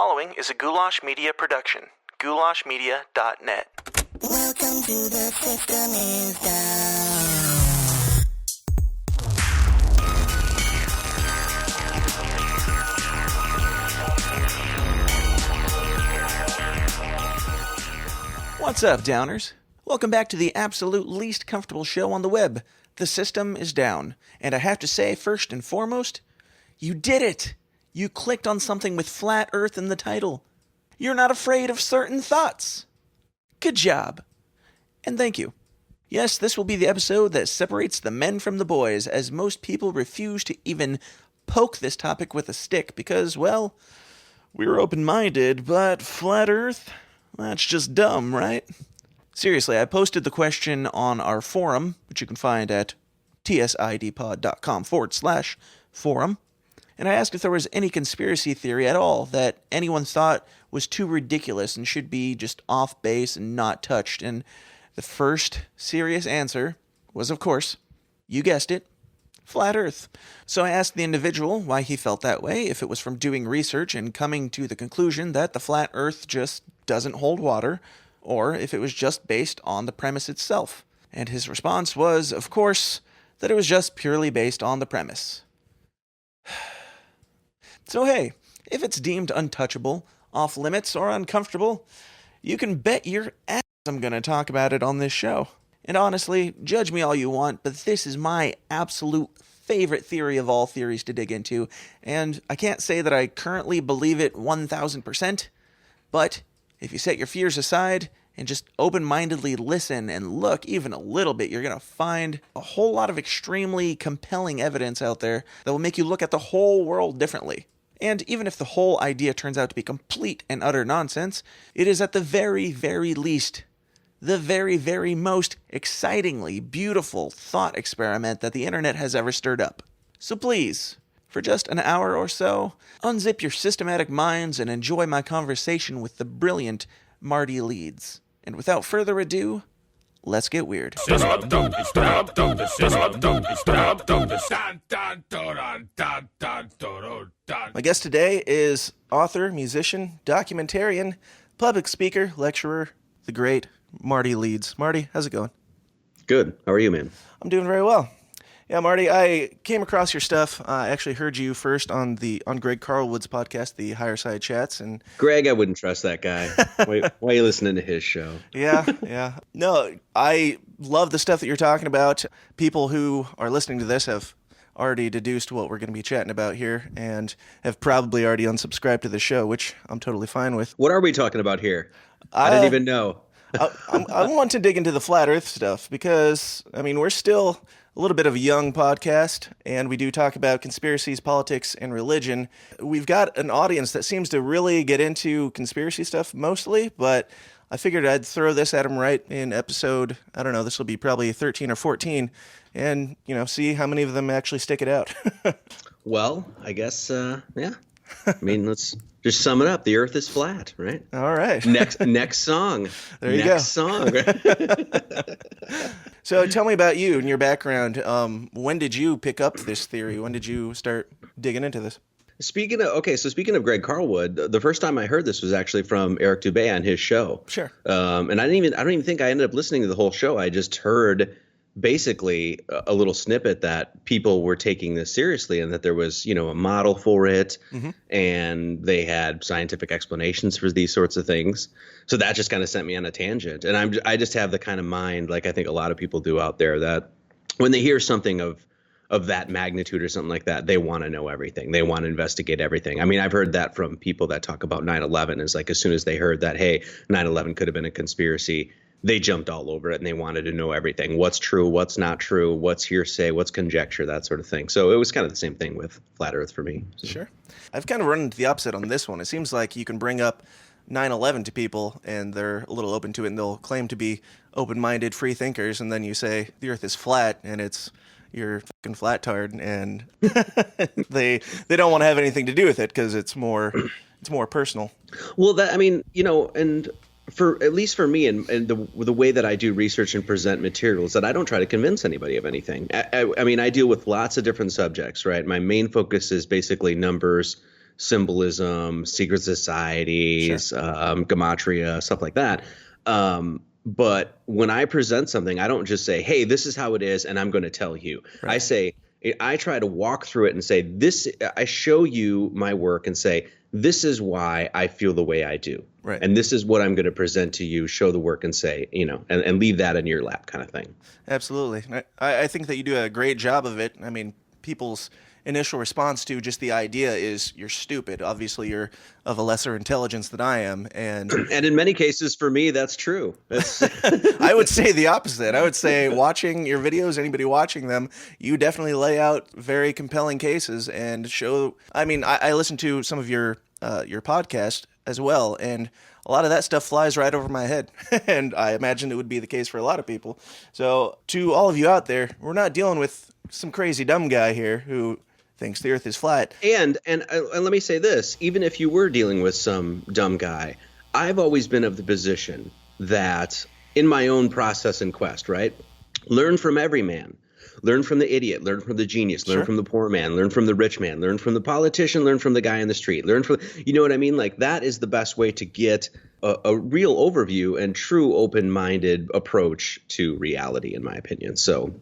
following is a Goulash Media production. goulashmedia.net. Welcome to the System is Down. What's up, Downers? Welcome back to the absolute least comfortable show on the web. The System is Down. And I have to say, first and foremost, you did it! You clicked on something with Flat Earth in the title. You're not afraid of certain thoughts. Good job. And thank you. Yes, this will be the episode that separates the men from the boys, as most people refuse to even poke this topic with a stick because, well, we're open-minded, but Flat Earth? That's just dumb, right? Seriously, I posted the question on our forum, which you can find at tsidpod.com/forum, and I asked if there was any conspiracy theory at all that anyone thought was too ridiculous and should be just off base and not touched, and the first serious answer was, of course, you guessed it, Flat Earth. So I asked the individual why he felt that way, if it was from doing research and coming to the conclusion that the Flat Earth just doesn't hold water, or if it was just based on the premise itself. And his response was, of course, that it was just purely based on the premise. So hey, if it's deemed untouchable, off limits, or uncomfortable, you can bet your ass I'm going to talk about it on this show. And honestly, judge me all you want, but this is my absolute favorite theory of all theories to dig into, and I can't say that I currently believe it 1000%, but if you set your fears aside and just open-mindedly listen and look even a little bit, you're going to find a whole lot of extremely compelling evidence out there that will make you look at the whole world differently. And even if the whole idea turns out to be complete and utter nonsense, it is at the very, very least the very, very most excitingly beautiful thought experiment that the internet has ever stirred up. So please, for just an hour or so, unzip your systematic minds and enjoy my conversation with the brilliant Marty Leeds. And without further ado, let's get weird. My guest today is author, musician, documentarian, public speaker, lecturer, the great Marty Leeds. Marty, how's it going? Good. How are you, man? I'm doing very well. Yeah, Marty, I came across your stuff. I actually heard you first on Greg Carlwood's podcast, the Higher Side Chats, and Greg, I wouldn't trust that guy. Why are you listening to his show? Yeah. No, I love the stuff that you're talking about. People who are listening to this have already deduced what we're going to be chatting about here and have probably already unsubscribed to the show, which I'm totally fine with. What are we talking about here? I didn't even know. I want to dig into the Flat Earth stuff because, I mean, we're still a little bit of a young podcast, and we do talk about conspiracies, politics, and religion. We've got an audience that seems to really get into conspiracy stuff mostly, but I figured I'd throw this at them right in episode, I don't know, this will be probably 13 or 14, and, see how many of them actually stick it out. Well, I guess, yeah. I mean, let's just sum it up. The Earth is flat, right? All right. Next song. There you Next song. So tell me about you and your background. When did you pick up this theory? When did you start digging into this? Speaking of Greg Carlwood, the first time I heard this was actually from Eric Dubé on his show. Sure. And I don't even think I ended up listening to the whole show. I just heard basically a little snippet that people were taking this seriously and that there was, a model for it, and they had scientific explanations for these sorts of things. So that just kind of sent me on a tangent. And I just have the kind of mind, like I think a lot of people do out there, that when they hear something of that magnitude or something like that, they want to know everything. They want to investigate everything. I mean, I've heard that from people that talk about 9/11 is like, as soon as they heard that, hey, 9/11 could have been a conspiracy, they jumped all over it and they wanted to know everything. What's true, what's not true, what's hearsay, what's conjecture, that sort of thing. So it was kind of the same thing with Flat Earth for me. So. Sure. I've kind of run into the opposite on this one. It seems like you can bring up 9/11 to people and they're a little open to it and they'll claim to be open-minded free thinkers, and then you say the Earth is flat and you're fucking flat-tard, and they don't want to have anything to do with it because it's more personal. Well, and for at least for me and the way that I do research and present materials, that I don't try to convince anybody of anything. I mean, I deal with lots of different subjects, right? My main focus is basically numbers, symbolism, secret societies, gematria, stuff like that. But when I present something, I don't just say, hey, this is how it is, and I'm going to tell you. Right. I try to walk through it and say, I show you my work and say, this is why I feel the way I do. Right. And this is what I'm going to present to you, show the work and say, and leave that in your lap kind of thing. Absolutely. I think that you do a great job of it. I mean, people's initial response to just the idea is you're stupid. Obviously, you're of a lesser intelligence than I am. And in many cases, for me, that's true. I would say the opposite. I would say watching your videos, anybody watching them, you definitely lay out very compelling cases and show. I mean, I listen to some of your podcast as well, and a lot of that stuff flies right over my head. And I imagine it would be the case for a lot of people. So to all of you out there, we're not dealing with some crazy dumb guy here who thinks the earth is flat. And let me say this, even if you were dealing with some dumb guy, I've always been of the position that in my own process and quest, right? Learn from every man. Learn from the idiot, learn from the genius, learn from the poor man, learn from the rich man, learn from the politician, learn from the guy in the street, learn from, you know what I mean? Like that is the best way to get a real overview and true open-minded approach to reality, in my opinion. So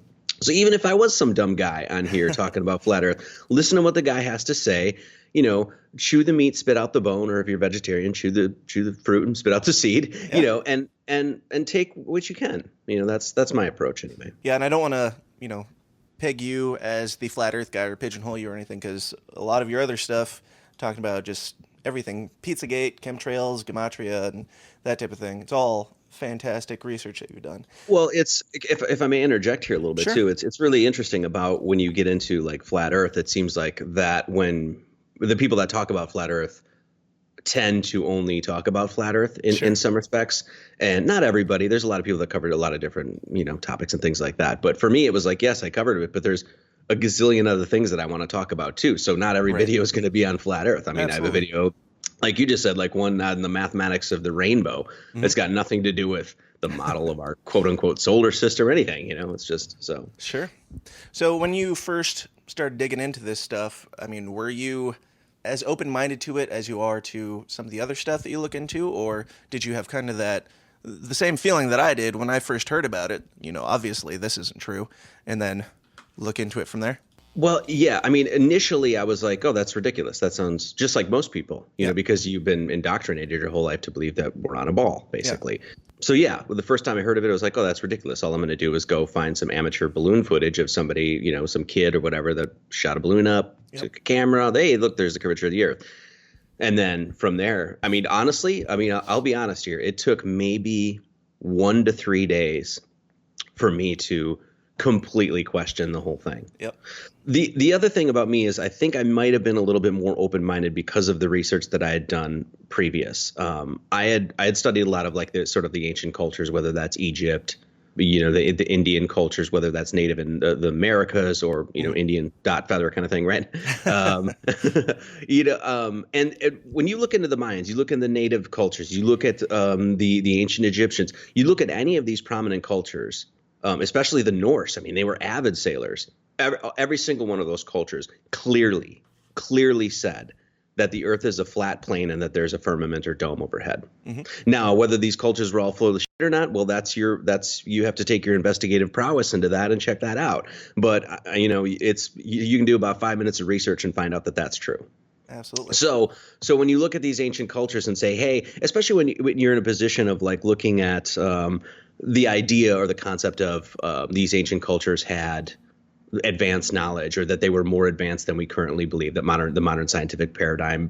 even if I was some dumb guy on here talking about flat earth, listen to what the guy has to say, chew the meat, spit out the bone, or if you're vegetarian, chew the fruit and spit out the seed, and take what you can. That's my approach anyway. Yeah. And I don't want to, peg you as the flat earth guy or pigeonhole you or anything, because a lot of your other stuff talking about just everything, Pizzagate, chemtrails, gematria, and that type of thing. It's all fantastic research that you've done. Well, it's if I may interject here a little bit too, it's really interesting about when you get into like flat earth, it seems like that when the people that talk about flat earth tend to only talk about flat earth in some respects, and not everybody. There's a lot of people that covered a lot of different topics and things like that, but for me it was like, yes, I covered it, but there's a gazillion other things that I want to talk about too. So not every video is going to be on flat earth. I mean, I have a video, like you just said, like one on the mathematics of the rainbow. It's got nothing to do with the model of our quote unquote solar system or anything. It's just so. Sure. So when you first started digging into this stuff, I mean, were you as open-minded to it as you are to some of the other stuff that you look into, or did you have kind of the same feeling that I did when I first heard about it? Obviously this isn't true, and then look into it from there? Well, yeah. I mean, initially I was like, oh, that's ridiculous. That sounds just like most people, because you've been indoctrinated your whole life to believe that we're on a ball, basically. Yeah. So, yeah, the first time I heard of it, I was like, oh, that's ridiculous. All I'm going to do is go find some amateur balloon footage of somebody, some kid or whatever that shot a balloon up, took a camera. Hey, look, there's the curvature of the earth. And then from there, I mean, honestly, I'll be honest here. It took maybe 1 to 3 days for me to completely question the whole thing. Yep. The other thing about me is I think I might have been a little bit more open-minded because of the research that I had done previous. I had studied a lot of like the ancient cultures, whether that's Egypt, the Indian cultures, whether that's native in the Americas or Indian dot feather kind of thing, right? And when you look into the Mayans, you look in the native cultures, you look at the ancient Egyptians, you look at any of these prominent cultures. Especially the Norse. I mean, they were avid sailors. Every single one of those cultures clearly said that the earth is a flat plane and that there's a firmament or dome overhead. Now, whether these cultures were all full of shit or not, well, you have to take your investigative prowess into that and check that out. But, you can do about 5 minutes of research and find out that that's true. Absolutely. So when you look at these ancient cultures and say, hey, especially when you're in a position of like looking at the idea or the concept of these ancient cultures had advanced knowledge, or that they were more advanced than we currently believe, that the modern scientific paradigm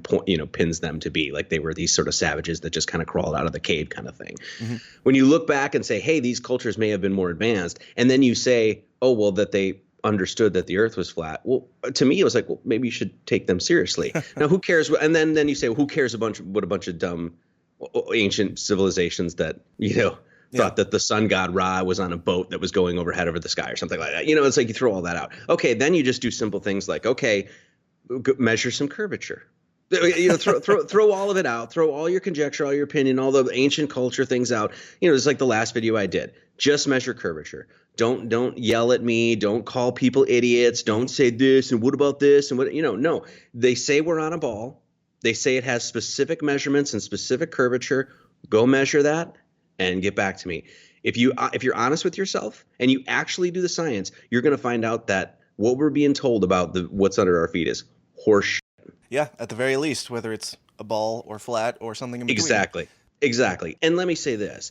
pins them to be, like they were these sort of savages that just kind of crawled out of the cave kind of thing. When you look back and say, hey, these cultures may have been more advanced, and then you say, oh, well, that they understood that the earth was flat. Well, to me, it was like, well, maybe you should take them seriously. Now, who cares? And then you say, well, who cares what a bunch of dumb ancient civilizations that, thought that the sun god Ra was on a boat that was going overhead over the sky or something like that. It's like you throw all that out. Okay, then you just do simple things like, okay, measure some curvature. Throw all of it out. Throw all your conjecture, all your opinion, all the ancient culture things out. It's like the last video I did. Just measure curvature. Don't yell at me. Don't call people idiots. Don't say this and what about this and what. No, they say we're on a ball. They say it has specific measurements and specific curvature. Go measure that and get back to me. If you're honest with yourself and you actually do the science, you're going to find out that what we're being told about what's under our feet is horse. Yeah, at the very least, whether it's a ball or flat or something in between. Exactly. And let me say this.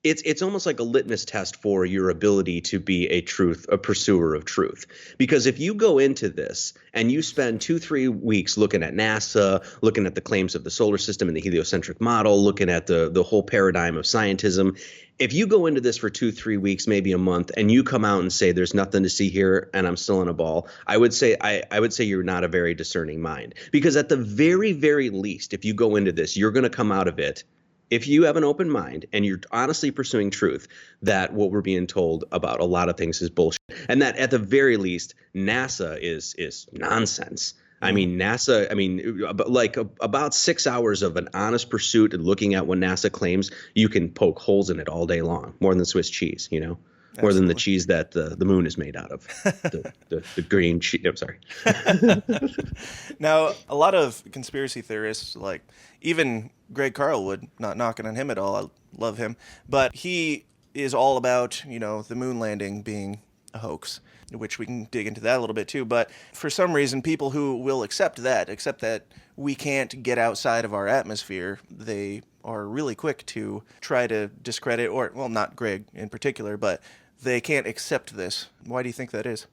It's almost like a litmus test for your ability to be a pursuer of truth. Because if you go into this and you spend 2-3 weeks looking at NASA, looking at the claims of the solar system and the heliocentric model, looking at the whole paradigm of scientism, if you go into this for 2-3 weeks, maybe a month, and you come out and say there's nothing to see here and I'm still in a ball, I would say you're not a very discerning mind. Because at the very, very least, if you go into this, you're going to come out of it, if you have an open mind and you're honestly pursuing truth, that what we're being told about a lot of things is bullshit. And that at the very least, NASA is nonsense. I mean, NASA, like about 6 hours of an honest pursuit and looking at what NASA claims, you can poke holes in it all day long, more than Swiss cheese, more Absolutely. than the cheese that the moon is made out of, the green cheese. I'm sorry. Now, a lot of conspiracy theorists, like even Greg Carlwood, not knocking on him at all, I love him, but he is all about, the moon landing being a hoax, which we can dig into that a little bit too. But for some reason, people who will accept that we can't get outside of our atmosphere, they are really quick to try to discredit, or, well, not Greg in particular, but they can't accept this. Why do you think that is?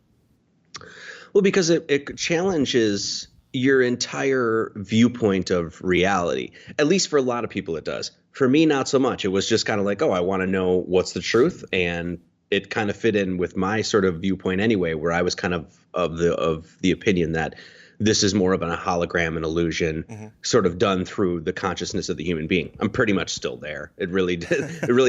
Well, because it challenges your entire viewpoint of reality. At least for a lot of people it does. For me, not so much. It was just kind of like, I want to know what's the truth. And it kind of fit in with my sort of viewpoint anyway, where I was kind of the opinion that this is more of a hologram, an illusion, sort of done through the consciousness of the human being. I'm pretty much still there. It really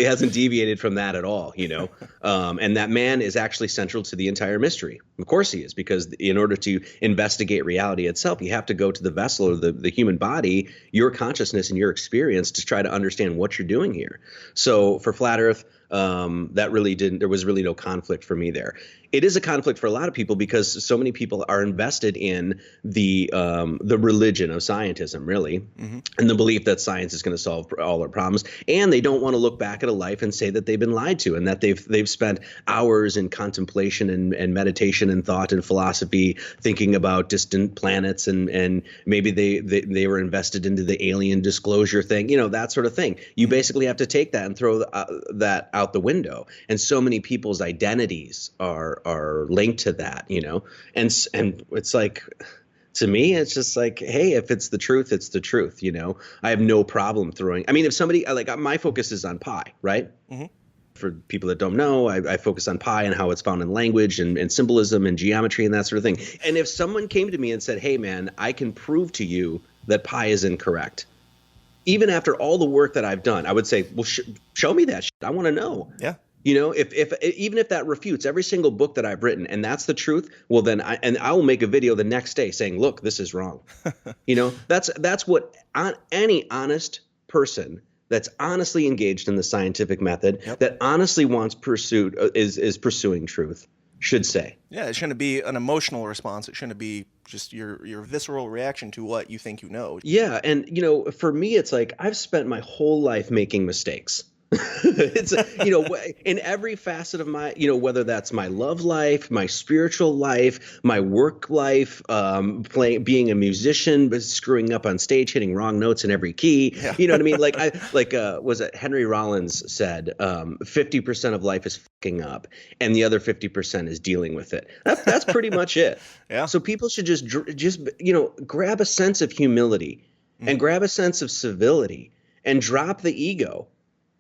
hasn't deviated from that at all, and that man is actually central to the entire mystery. Of course he is, because in order to investigate reality itself, you have to go to the vessel or the human body, your consciousness and your experience, to try to understand what you're doing here. So for Flat Earth, there was really no conflict for me there. It is a conflict for a lot of people because so many people are invested in the religion of scientism, really, and the belief that science is going to solve all our problems. And they don't want to look back at a life and say that they've been lied to, and that they've spent hours in contemplation and meditation and thought and philosophy, thinking about distant planets, and maybe they were invested into the alien disclosure thing, that sort of thing. You basically have to take that and throw that out the window. And so many people's identities are linked to that, and it's like, to me, it's just like, hey, if it's the truth, it's the truth. I have no problem throwing. I mean, if somebody, my focus is on pi, right? For people that don't know, I focus on pi and how it's found in language and symbolism and geometry and that sort of thing. And if someone came to me and said, hey, man, I can prove to you that pi is incorrect, even after all the work that I've done, I would say, well, show me that shit. I want to know. Yeah. If even if that refutes every single book that I've written and that's the truth, well, then I will make a video the next day saying, look, this is wrong. That's what any honest person that's honestly engaged in the scientific method, that honestly wants is pursuing truth, should say. Yeah, it shouldn't be an emotional response. It shouldn't be just your visceral reaction to what you think you know. Yeah, and for me, it's like I've spent my whole life making mistakes. It's in every facet of my, whether that's my love life, my spiritual life, my work life, being a musician, but screwing up on stage, hitting wrong notes in every key. Yeah. You know what I mean? Was it Henry Rollins said, 50% of life is fucking up and the other 50% is dealing with it. That's pretty much it. Yeah. So people should just grab a sense of humility and grab a sense of civility and drop the ego.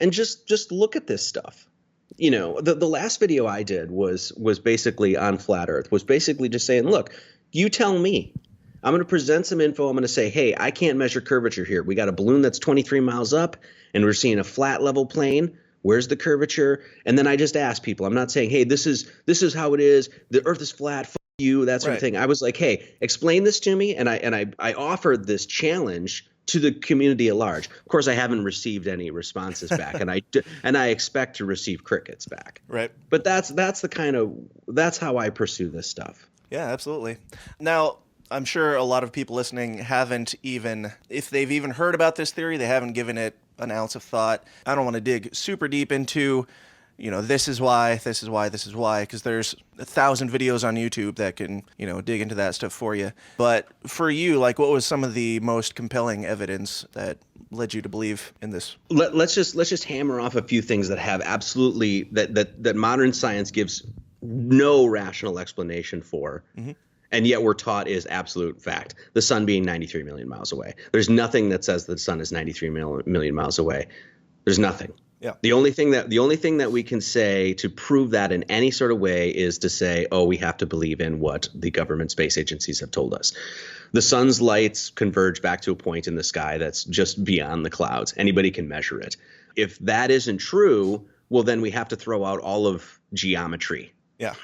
And just look at this stuff. The last video I did was basically on Flat Earth, was basically just saying, look, you tell me. I'm going to present some info. I'm going to say, hey, I can't measure curvature here. We got a balloon that's 23 miles up, and we're seeing a flat level plane. Where's the curvature? And then I just ask people. I'm not saying, hey, this is how it is. The Earth is flat. Fuck you, that sort of thing. I was like, hey, explain this to me. And I offered this challenge to the community at large. Of course, I haven't received any responses back, and I expect to receive crickets back. Right. But that's how I pursue this stuff. Yeah, absolutely. Now, I'm sure a lot of people listening haven't even, if they've even heard about this theory, they haven't given it an ounce of thought. I don't want to dig super deep into, this is why, because there's 1,000 videos on YouTube that can, dig into that stuff for you. But for you, like, what was some of the most compelling evidence that led you to believe in this? Let's just hammer off a few things that have absolutely that modern science gives no rational explanation for. Mm-hmm. And yet we're taught is absolute fact. The sun being 93 million miles away. There's nothing that says the sun is 93 million miles away. There's nothing. Yeah. The only thing that we can say to prove that in any sort of way is to say, oh, we have to believe in what the government space agencies have told us. The sun's lights converge back to a point in the sky that's just beyond the clouds. Anybody can measure it. If that isn't true, well, then we have to throw out all of geometry. Yeah.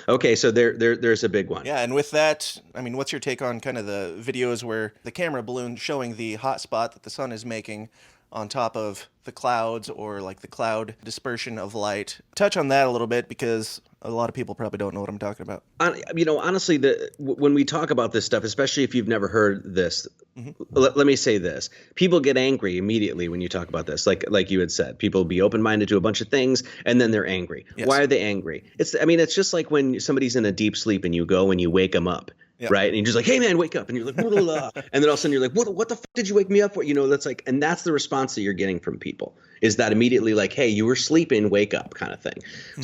Okay, so there's a big one. Yeah, and with that, I mean, what's your take on kind of the videos where the camera balloon showing the hot spot that the sun is making on top of the clouds, or like the cloud dispersion of light? Touch on that a little bit, because a lot of people probably don't know what I'm talking about. Honestly, when we talk about this stuff, especially if you've never heard this, mm-hmm. let me say this. People get angry immediately when you talk about this. Like you had said, people will be open-minded to a bunch of things, and then they're angry. Yes. Why are they angry? It's just like when somebody's in a deep sleep and you go and you wake them up. Yep. Right. And you're just like, hey, man, wake up. And you're like, blah, blah, blah. And then all of a sudden you're like, what the fuck did you wake me up for? That's like, and that's the response that you're getting from people, is that immediately like, hey, you were sleeping, wake up kind of thing. Mm-hmm.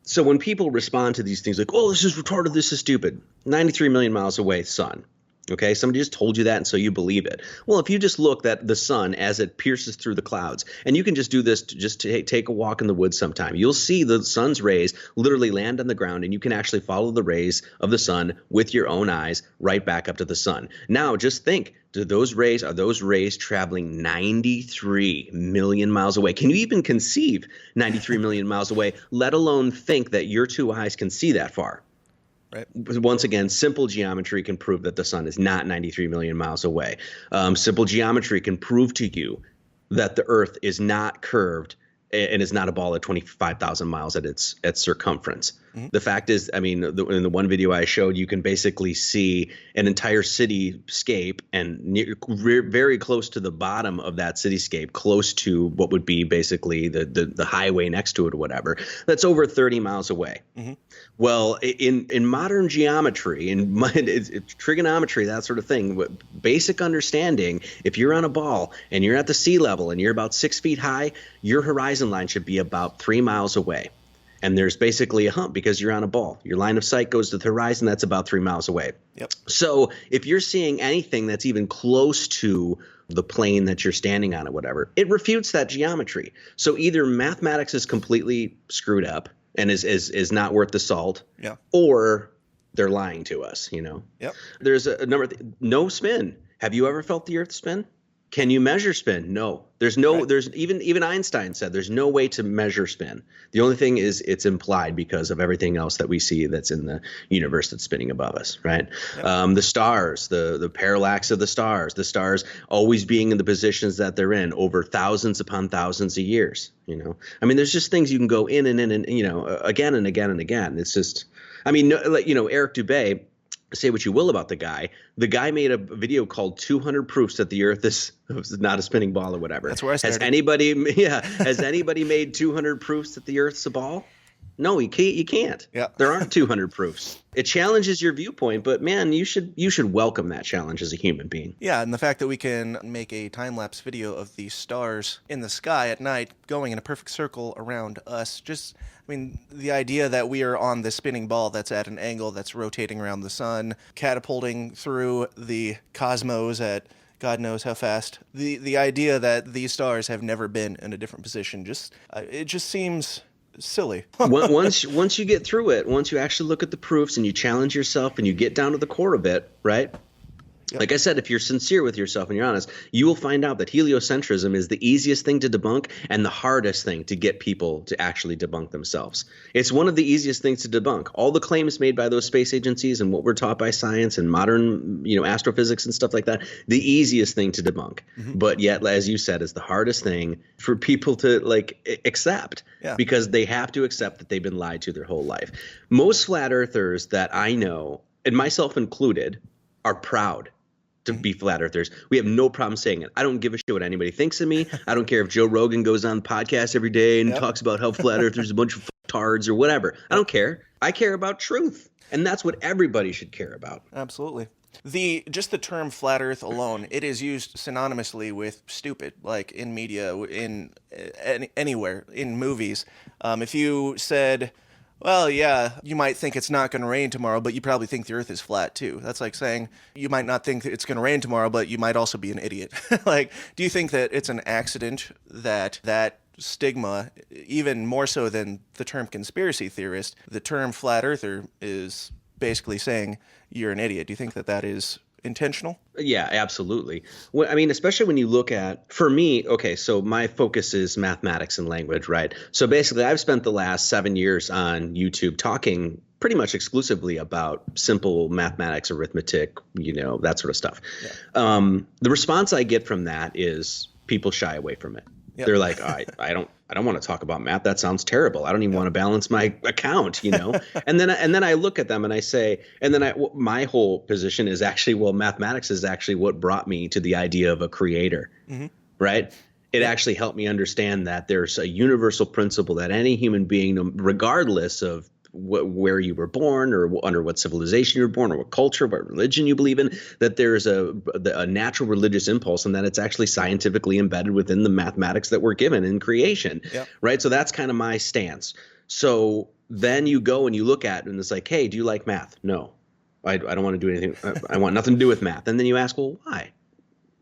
So when people respond to these things like, oh, this is retarded, this is stupid, 93 million miles away, sun. Okay, somebody just told you that, and so you believe it. Well, if you just look at the sun as it pierces through the clouds, and you can just do this, take a walk in the woods sometime, you'll see the sun's rays literally land on the ground, and you can actually follow the rays of the sun with your own eyes right back up to the sun. Now, just think, are those rays traveling 93 million miles away? Can you even conceive 93 million miles away, let alone think that your two eyes can see that far? Right. Once again, simple geometry can prove that the sun is not 93 million miles away. Simple geometry can prove to you that the Earth is not curved and is not a ball at 25,000 miles at its circumference. Mm-hmm. The fact is, I mean, in the one video I showed, you can basically see an entire cityscape, and very close to the bottom of that cityscape, close to what would be basically the highway next to it or whatever, that's over 30 miles away. Mm-hmm. Well, in modern geometry, it's trigonometry, that sort of thing, basic understanding, if you're on a ball and you're at the sea level and you're about 6 feet high, your horizon line should be about 3 miles away. And there's basically a hump because you're on a ball. Your line of sight goes to the horizon. That's about 3 miles away. Yep. So if you're seeing anything that's even close to the plane that you're standing on or whatever, it refutes that geometry. So either mathematics is completely screwed up and is not worth the salt, yeah, or they're lying to us, Yep. There's a number of no spin. Have you ever felt the Earth spin? Can you measure spin? No. There's no. Right. There's even Einstein said there's no way to measure spin. The only thing is it's implied because of everything else that we see that's in the universe that's spinning above us, right? Yep. The stars, the parallax of the stars always being in the positions that they're in over thousands upon thousands of years. I mean, there's just things you can go in and again and again and again. It's just, I mean, Eric Dubay. Say what you will about the guy. The guy made a video called 200 Proofs that the Earth is not a spinning ball or whatever. That's where I started. Has anybody made 200 proofs that the Earth's a ball? No, you can't. Yeah. There aren't 200 proofs. It challenges your viewpoint, but man, you should welcome that challenge as a human being. Yeah, and the fact that we can make a time-lapse video of the stars in the sky at night going in a perfect circle around us, the idea that we are on this spinning ball that's at an angle that's rotating around the sun, catapulting through the cosmos at God knows how fast. The idea that these stars have never been in a different position, it just seems silly. Once you get through it, once you actually look at the proofs and you challenge yourself and you get down to the core of it, right? Yep. Like I said, if you're sincere with yourself and you're honest, you will find out that heliocentrism is the easiest thing to debunk and the hardest thing to get people to actually debunk themselves. It's one of the easiest things to debunk. All the claims made by those space agencies and what we're taught by science and modern, astrophysics and stuff like that, the easiest thing to debunk. Mm-hmm. But yet, as you said, is the hardest thing for people to accept, because they have to accept that they've been lied to their whole life. Most flat earthers that I know and myself included, are proud to be flat earthers. We have no problem saying it. I don't give a shit what anybody thinks of me. I don't care if Joe Rogan goes on the podcast every day and talks about how flat earthers are a bunch of tards or whatever. I don't care. I care about truth. And that's what everybody should care about. Absolutely. Just the term flat earth alone, it is used synonymously with stupid, like in media, anywhere, in movies. If you said, well, yeah, you might think it's not going to rain tomorrow, but you probably think the earth is flat too. That's like saying you might not think it's going to rain tomorrow, but you might also be an idiot. Like, do you think that it's an accident that stigma, even more so than the term conspiracy theorist, the term flat earther is basically saying you're an idiot? Do you think that is intentional? Yeah, absolutely. Well, I mean, especially when you look at, for me, okay, so my focus is mathematics and language, right? So basically, I've spent the last 7 years on YouTube talking pretty much exclusively about simple mathematics, arithmetic, that sort of stuff. Yeah. The response I get from that is people shy away from it. Yep. They're like, I don't want to talk about math. That sounds terrible. I don't even want to balance my account, And then I look at them and I say, my whole position is actually, well, mathematics is actually what brought me to the idea of a creator, right? It actually helped me understand that there's a universal principle that any human being, regardless of where you were born or under what civilization you were born or what culture, what religion you believe in, that there's a natural religious impulse and that it's actually scientifically embedded within the mathematics that we're given in creation, right? So that's kind of my stance. So then you go and you look at it and it's like, hey, do you like math? No, I don't want to do anything. I want nothing to do with math. And then you ask, well, why?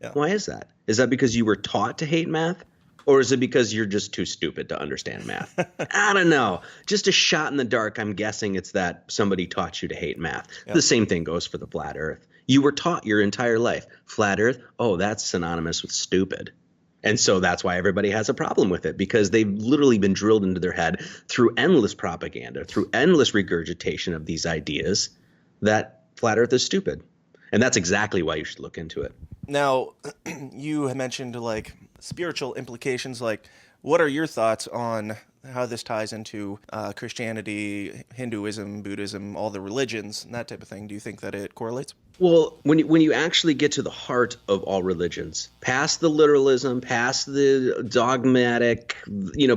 Yeah. Why is that? Is that because you were taught to hate math? Or is it because you're just too stupid to understand math? I don't know. Just a shot in the dark. I'm guessing it's that somebody taught you to hate math. Yep. The same thing goes for the flat earth. You were taught your entire life, flat earth, oh, that's synonymous with stupid. And so that's why everybody has a problem with it, because they've literally been drilled into their head through endless propaganda, through endless regurgitation of these ideas that flat earth is stupid. And that's exactly why you should look into it. Now, you had mentioned like spiritual implications. Like, what are your thoughts on how this ties into Christianity, Hinduism, Buddhism, all the religions, and that type of thing? Do you think that it correlates? Well, when you actually get to the heart of all religions, past the literalism, past the dogmatic,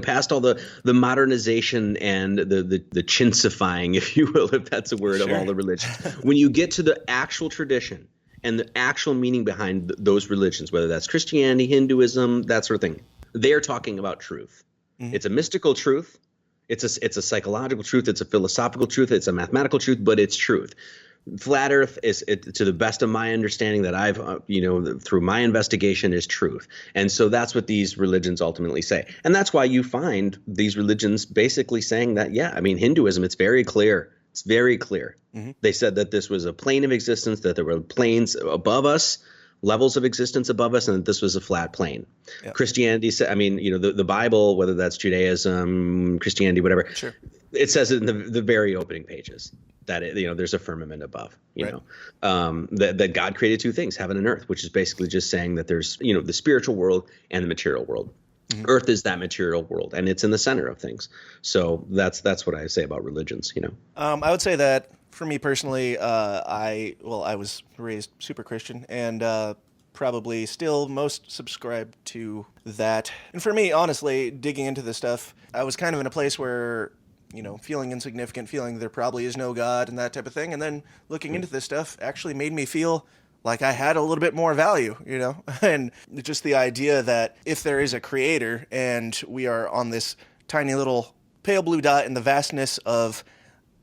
past all the modernization and the chinsifying, if you will, if that's a word, of all the religions, when you get to the actual tradition and the actual meaning behind those religions, whether that's Christianity, Hinduism, that sort of thing, they are talking about truth. Mm-hmm. It's a mystical truth. It's a psychological truth. It's a philosophical truth. It's a mathematical truth, but it's truth. Flat Earth is, to the best of my understanding that I've, through my investigation, is truth. And so that's what these religions ultimately say. And that's why you find these religions basically saying that, Hinduism, it's very clear. It's very clear. Mm-hmm. They said that this was a plane of existence, that there were planes above us, levels of existence above us, and that this was a flat plane. Yep. Christianity, the Bible, whether that's Judaism, Christianity, whatever, sure, it says it in the very opening pages that there's a firmament above, that God created two things, heaven and earth, which is basically just saying that there's, the spiritual world and the material world. Mm-hmm. Earth is that material world, and it's in the center of things. So that's what I say about religions, I would say that for me personally, I was raised super Christian and probably still most subscribed to that. And for me, honestly, digging into this stuff, I was kind of in a place where, feeling insignificant, feeling there probably is no God and that type of thing. And then looking into this stuff actually made me feel like I had a little bit more value, and just the idea that if there is a creator and we are on this tiny little pale blue dot in the vastness of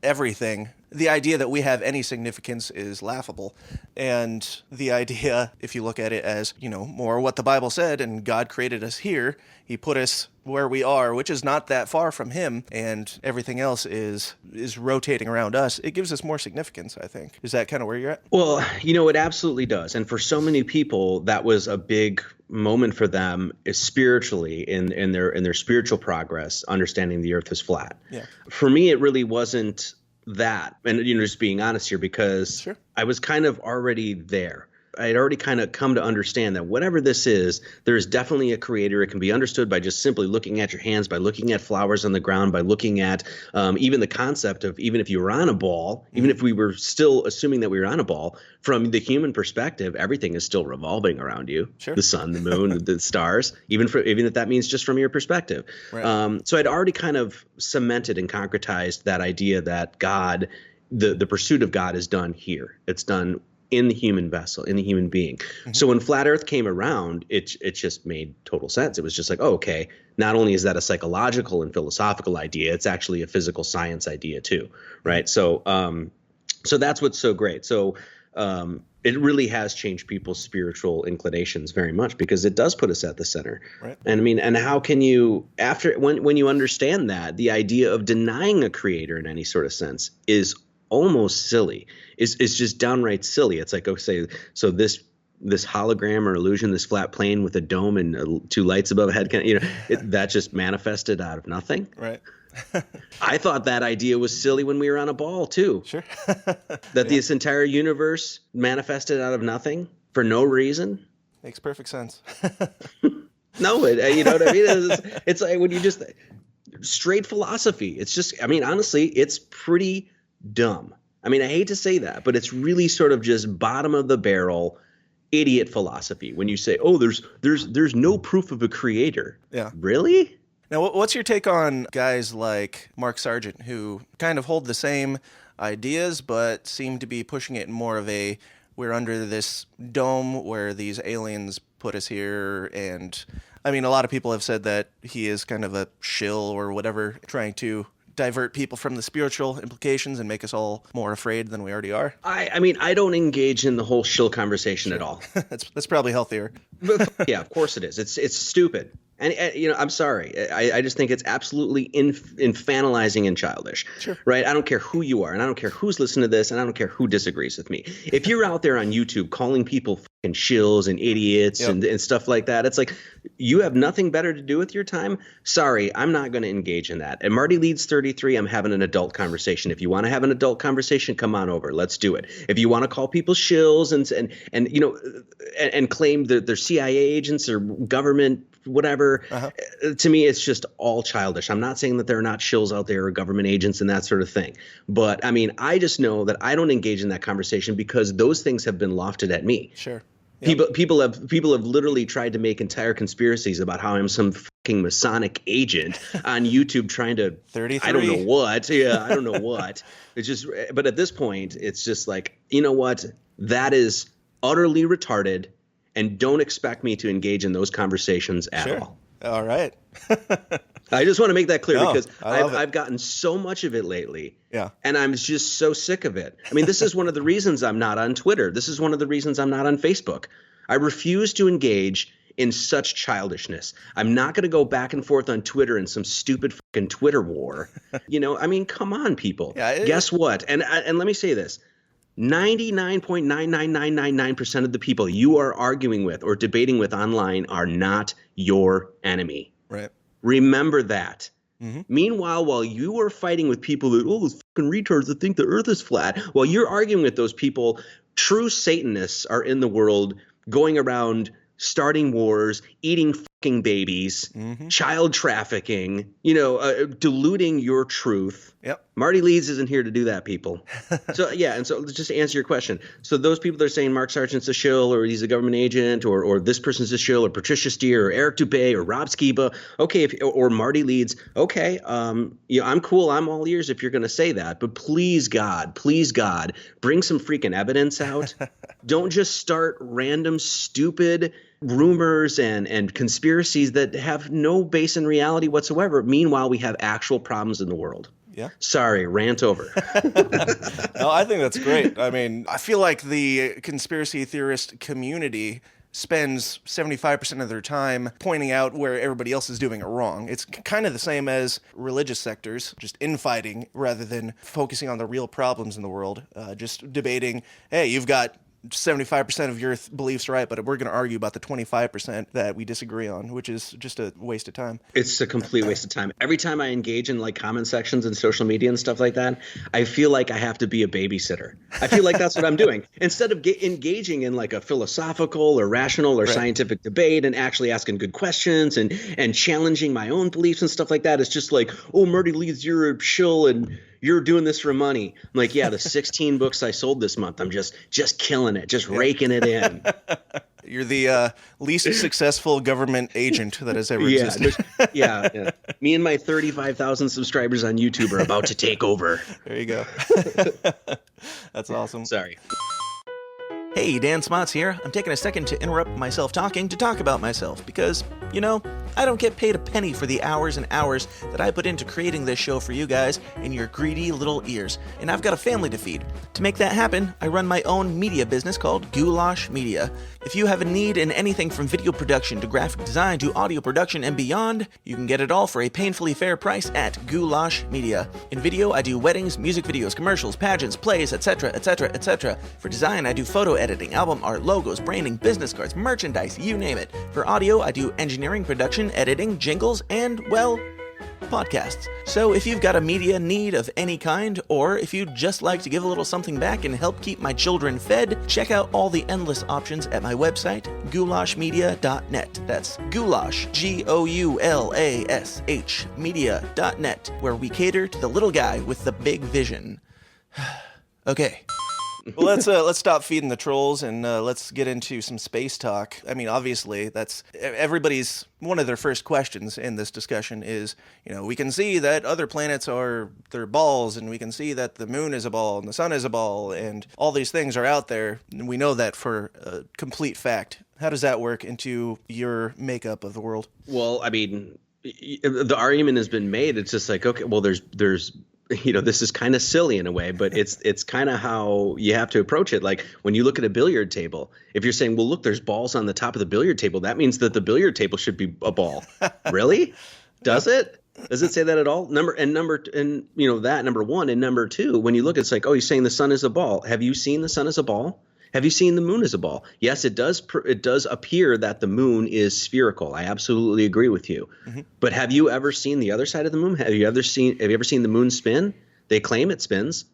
everything, the idea that we have any significance is laughable. And the idea, if you look at it as, more what the Bible said, and God created us here, he put us where we are, which is not that far from him, and everything else is rotating around us, it gives us more significance, I think. Is that kind of where you're at? Well, it absolutely does. And for so many people, that was a big moment for them is spiritually in their spiritual progress, understanding the earth is flat. Yeah. For me, it really wasn't that. And, just being honest here, because sure, I was kind of already there. I'd already kind of come to understand that whatever this is, there is definitely a creator. It can be understood by just simply looking at your hands, by looking at flowers on the ground, by looking at even the concept of even if you were on a ball, even if we were still assuming that we were on a ball, from the human perspective, everything is still revolving around you. Sure. The sun, the moon, the stars, even if that means just from your perspective. Right. So I'd already kind of cemented and concretized that idea that God, the pursuit of God is done here. It's done in the human vessel, in the human being. So when flat earth came around, it just made total sense. It was just like, oh, okay, not only is that a psychological and philosophical idea, it's actually a physical science idea too, right? So so that's what's so great. So it really has changed people's spiritual inclinations very much because it does put us at the center. Right. And I mean, and how can you, after when you understand that, the idea of denying a creator in any sort of sense is almost silly. It's just downright silly. It's like, okay, so this hologram or illusion, this flat plane with a dome and two lights above a head, that just manifested out of nothing. Right. I thought that idea was silly when we were on a ball too. Sure. That this entire universe manifested out of nothing for no reason. Makes perfect sense. No, you know what I mean? It's like when you just straight philosophy. It's just, I mean, honestly, it's pretty dumb. I mean, I hate to say that, but it's really sort of just bottom of the barrel idiot philosophy when you say, oh, there's no proof of a creator. Yeah. Really? Now, what's your take on guys like Mark Sargent, who kind of hold the same ideas, but seem to be pushing it in more of a, we're under this dome where these aliens put us here, and I mean, a lot of people have said that he is kind of a shill or whatever, trying to divert people from the spiritual implications and make us all more afraid than we already are. I mean, I don't engage in the whole shill conversation at all. That's probably healthier. Yeah, of course it is. It's stupid. And you know, I'm sorry. I just think it's absolutely infantilizing and childish. Sure. Right? I don't care who you are, and I don't care who's listening to this, and I don't care who disagrees with me. If you're out there on YouTube calling people fucking shills and idiots and stuff like that, it's like you have nothing better to do with your time. Sorry, I'm not going to engage in that. And Marty Leeds 33, I'm having an adult conversation. If you want to have an adult conversation, come on over. Let's do it. If you want to call people shills and you know and claim that they're CIA agents or government whatever, to me, it's just all childish. I'm not saying that there are not shills out there or government agents and that sort of thing. But I mean, I just know that I don't engage in that conversation because those things have been lofted at me. Sure. Yep. People have literally tried to make entire conspiracies about how I'm some fucking Masonic agent on YouTube trying to 33. I don't know what. Yeah, I don't know what. It's just, but at this point, it's just like, you know what? That is utterly retarded. And don't expect me to engage in those conversations at all. All right. I just want to make that clear because I've gotten so much of it lately. Yeah. And I'm just so sick of it. I mean, this is one of the reasons I'm not on Twitter. This is one of the reasons I'm not on Facebook. I refuse to engage in such childishness. I'm not going to go back and forth on Twitter in some stupid fucking Twitter war. You know, I mean, come on, people. Yeah, Guess what? And let me say this. 99.99999% of the people you are arguing with or debating with online are not your enemy. Right. Remember that. Mm-hmm. Meanwhile, while you are fighting with people that, oh, those fucking retards that think the earth is flat, while you're arguing with those people, true Satanists are in the world going around starting wars, eating fucking babies, child trafficking, you know, diluting your truth. Yep. Marty Leeds isn't here to do that, people. So, yeah, and so just to answer your question. So those people that are saying Mark Sargent's a shill or he's a government agent or this person's a shill or Patricia Steer or Eric Dubé or Rob Skiba, okay, or Marty Leeds, okay, yeah, I'm cool. I'm all ears if you're going to say that. But please, God, bring some freaking evidence out. Don't just start random stupid rumors and conspiracies that have no base in reality whatsoever. Meanwhile, we have actual problems in the world. Yeah. Sorry, rant over. No, I think that's great. I mean, I feel like the conspiracy theorist community spends 75% of their time pointing out where everybody else is doing it wrong. It's kind of the same as religious sectors, just infighting rather than focusing on the real problems in the world, just debating, hey, you've got 75% of your beliefs right, but we're going to argue about the 25% that we disagree on, which is just a waste of time. It's a complete waste of time. Every time I engage in like comment sections and social media and stuff like that, I feel like I have to be a babysitter. I feel like that's what I'm doing. Instead of engaging in like a philosophical or rational or scientific debate and actually asking good questions and challenging my own beliefs and stuff like that, it's just like, oh, Marty Leeds, you're a shill and you're doing this for money. I'm like, yeah, the 16 books I sold this month, I'm just killing it, just raking it in. You're the least successful government agent that has ever existed. Yeah. Me and my 35,000 subscribers on YouTube are about to take over. There you go. That's awesome. Sorry. Hey, Dan Smots here. I'm taking a second to interrupt myself talking to talk about myself because, I don't get paid a penny for the hours and hours that I put into creating this show for you guys in your greedy little ears, and I've got a family to feed. To make that happen, I run my own media business called Goulash Media. If you have a need in anything from video production to graphic design to audio production and beyond, you can get it all for a painfully fair price at Goulash Media. In video, I do weddings, music videos, commercials, pageants, plays, etc., etc., etc. For design, I do photo editing, album art, logos, branding, business cards, merchandise, you name it. For audio, I do engineering, production, editing, jingles, and, well, podcasts. So if you've got a media need of any kind, or if you'd just like to give a little something back and help keep my children fed, check out all the endless options at my website, goulashmedia.net. That's goulash, Goulash, media.net, where we cater to the little guy with the big vision. Okay. Well, let's stop feeding the trolls and let's get into some space talk. I mean, obviously, that's everybody's one of their first questions in this discussion is, we can see that other planets they're balls, and we can see that the moon is a ball and the sun is a ball, and all these things are out there. And we know that for a complete fact. How does that work into your makeup of the world? Well, I mean, the argument has been made. It's just like, okay, well, there's this is kind of silly in a way, but it's kind of how you have to approach it. Like when you look at a billiard table, if you're saying, well, look, there's balls on the top of the billiard table, that means that the billiard table should be a ball. Really? Does it? Does it say that at all? Number one, and number two, when you look, it's like, oh, you're saying the sun is a ball. Have you seen the sun as a ball? Have you seen the moon as a ball? Yes, it does. It does appear that the moon is spherical. I absolutely agree with you. Mm-hmm. But have you ever seen the other side of the moon? Have you ever seen the moon spin? They claim it spins.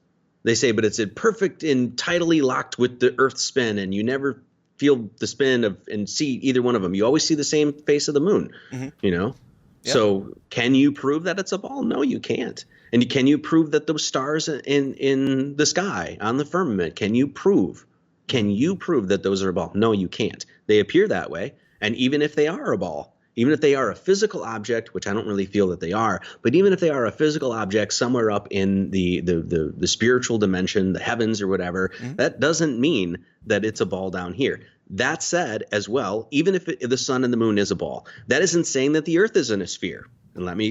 They say, but it's perfect and tidally locked with the Earth's spin, and you never feel the spin and see either one of them. You always see the same face of the moon. Mm-hmm. Yep. So can you prove that it's a ball? No, you can't. And can you prove that those stars in the sky on the firmament? Can you prove that those are a ball? No, you can't. They appear that way. And even if they are a ball, even if they are a physical object, which I don't really feel that they are, but even if they are a physical object somewhere up in the spiritual dimension, the heavens or whatever, that doesn't mean that it's a ball down here. That said, as well, even if the sun and the moon is a ball, that isn't saying that the Earth isn't a sphere. And let me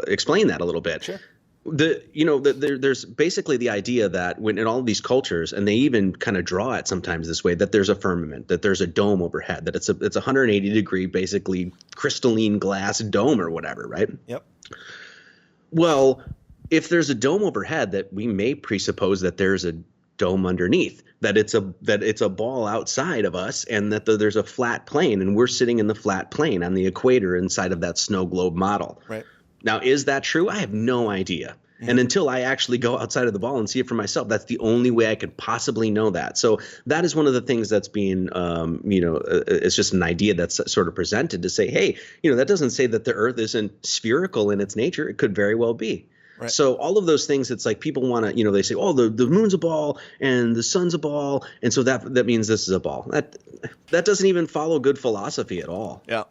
explain that a little bit. Sure. There's basically the idea that when in all of these cultures, and they even kind of draw it sometimes this way, that there's a firmament, that there's a dome overhead, that it's a 180 degree, basically crystalline glass dome or whatever, right? Yep. Well, if there's a dome overhead, that we may presuppose that there's a dome underneath, that it's a ball outside of us, and that there's a flat plane, and we're sitting in the flat plane on the equator inside of that snow globe model. Right. Now, is that true? I have no idea. Mm-hmm. And until I actually go outside of the ball and see it for myself, that's the only way I could possibly know that. So that is one of the things that's being, it's just an idea that's sort of presented to say, hey, that doesn't say that the Earth isn't spherical in its nature. It could very well be. Right. So all of those things, it's like people want to, they say, oh, the moon's a ball and the sun's a ball. And so that means this is a ball. That doesn't even follow good philosophy at all. Yeah.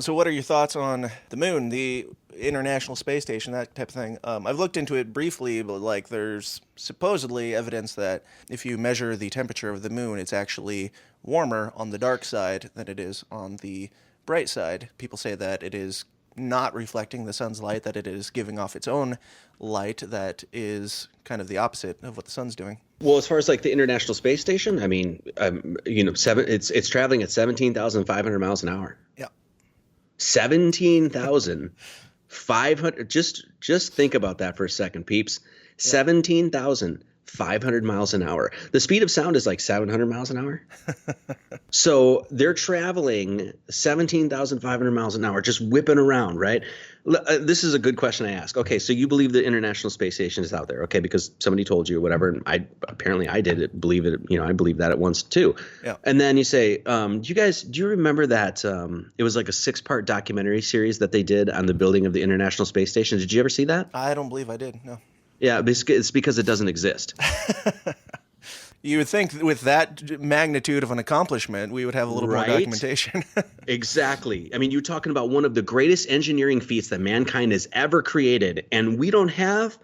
So what are your thoughts on the moon, the International Space Station, that type of thing? I've looked into it briefly, but there's supposedly evidence that if you measure the temperature of the moon, it's actually warmer on the dark side than it is on the bright side. People say that it is not reflecting the sun's light, that it is giving off its own light that is kind of the opposite of what the sun's doing. Well, as far as the International Space Station, I mean, it's traveling at 17,500 miles an hour. Yeah. 17,500. Just think about that for a second, peeps. Yeah. 17,500 500 miles an hour. The speed of sound is like 700 miles an hour. So they're traveling 17,500 miles an hour, just whipping around, right? This is a good question to ask. Okay, so you believe the International Space Station is out there, okay, because somebody told you or whatever, and I did believe it. I believed that at once too. Yeah. And then you say, do you remember that it was like a 6-part documentary series that they did on the building of the International Space Station? Did you ever see that? I don't believe I did. No. Yeah, it's because it doesn't exist. You would think with that magnitude of an accomplishment, we would have a little more documentation. Exactly. I mean, you're talking about one of the greatest engineering feats that mankind has ever created, and we don't have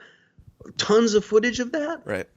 tons of footage of that. Right.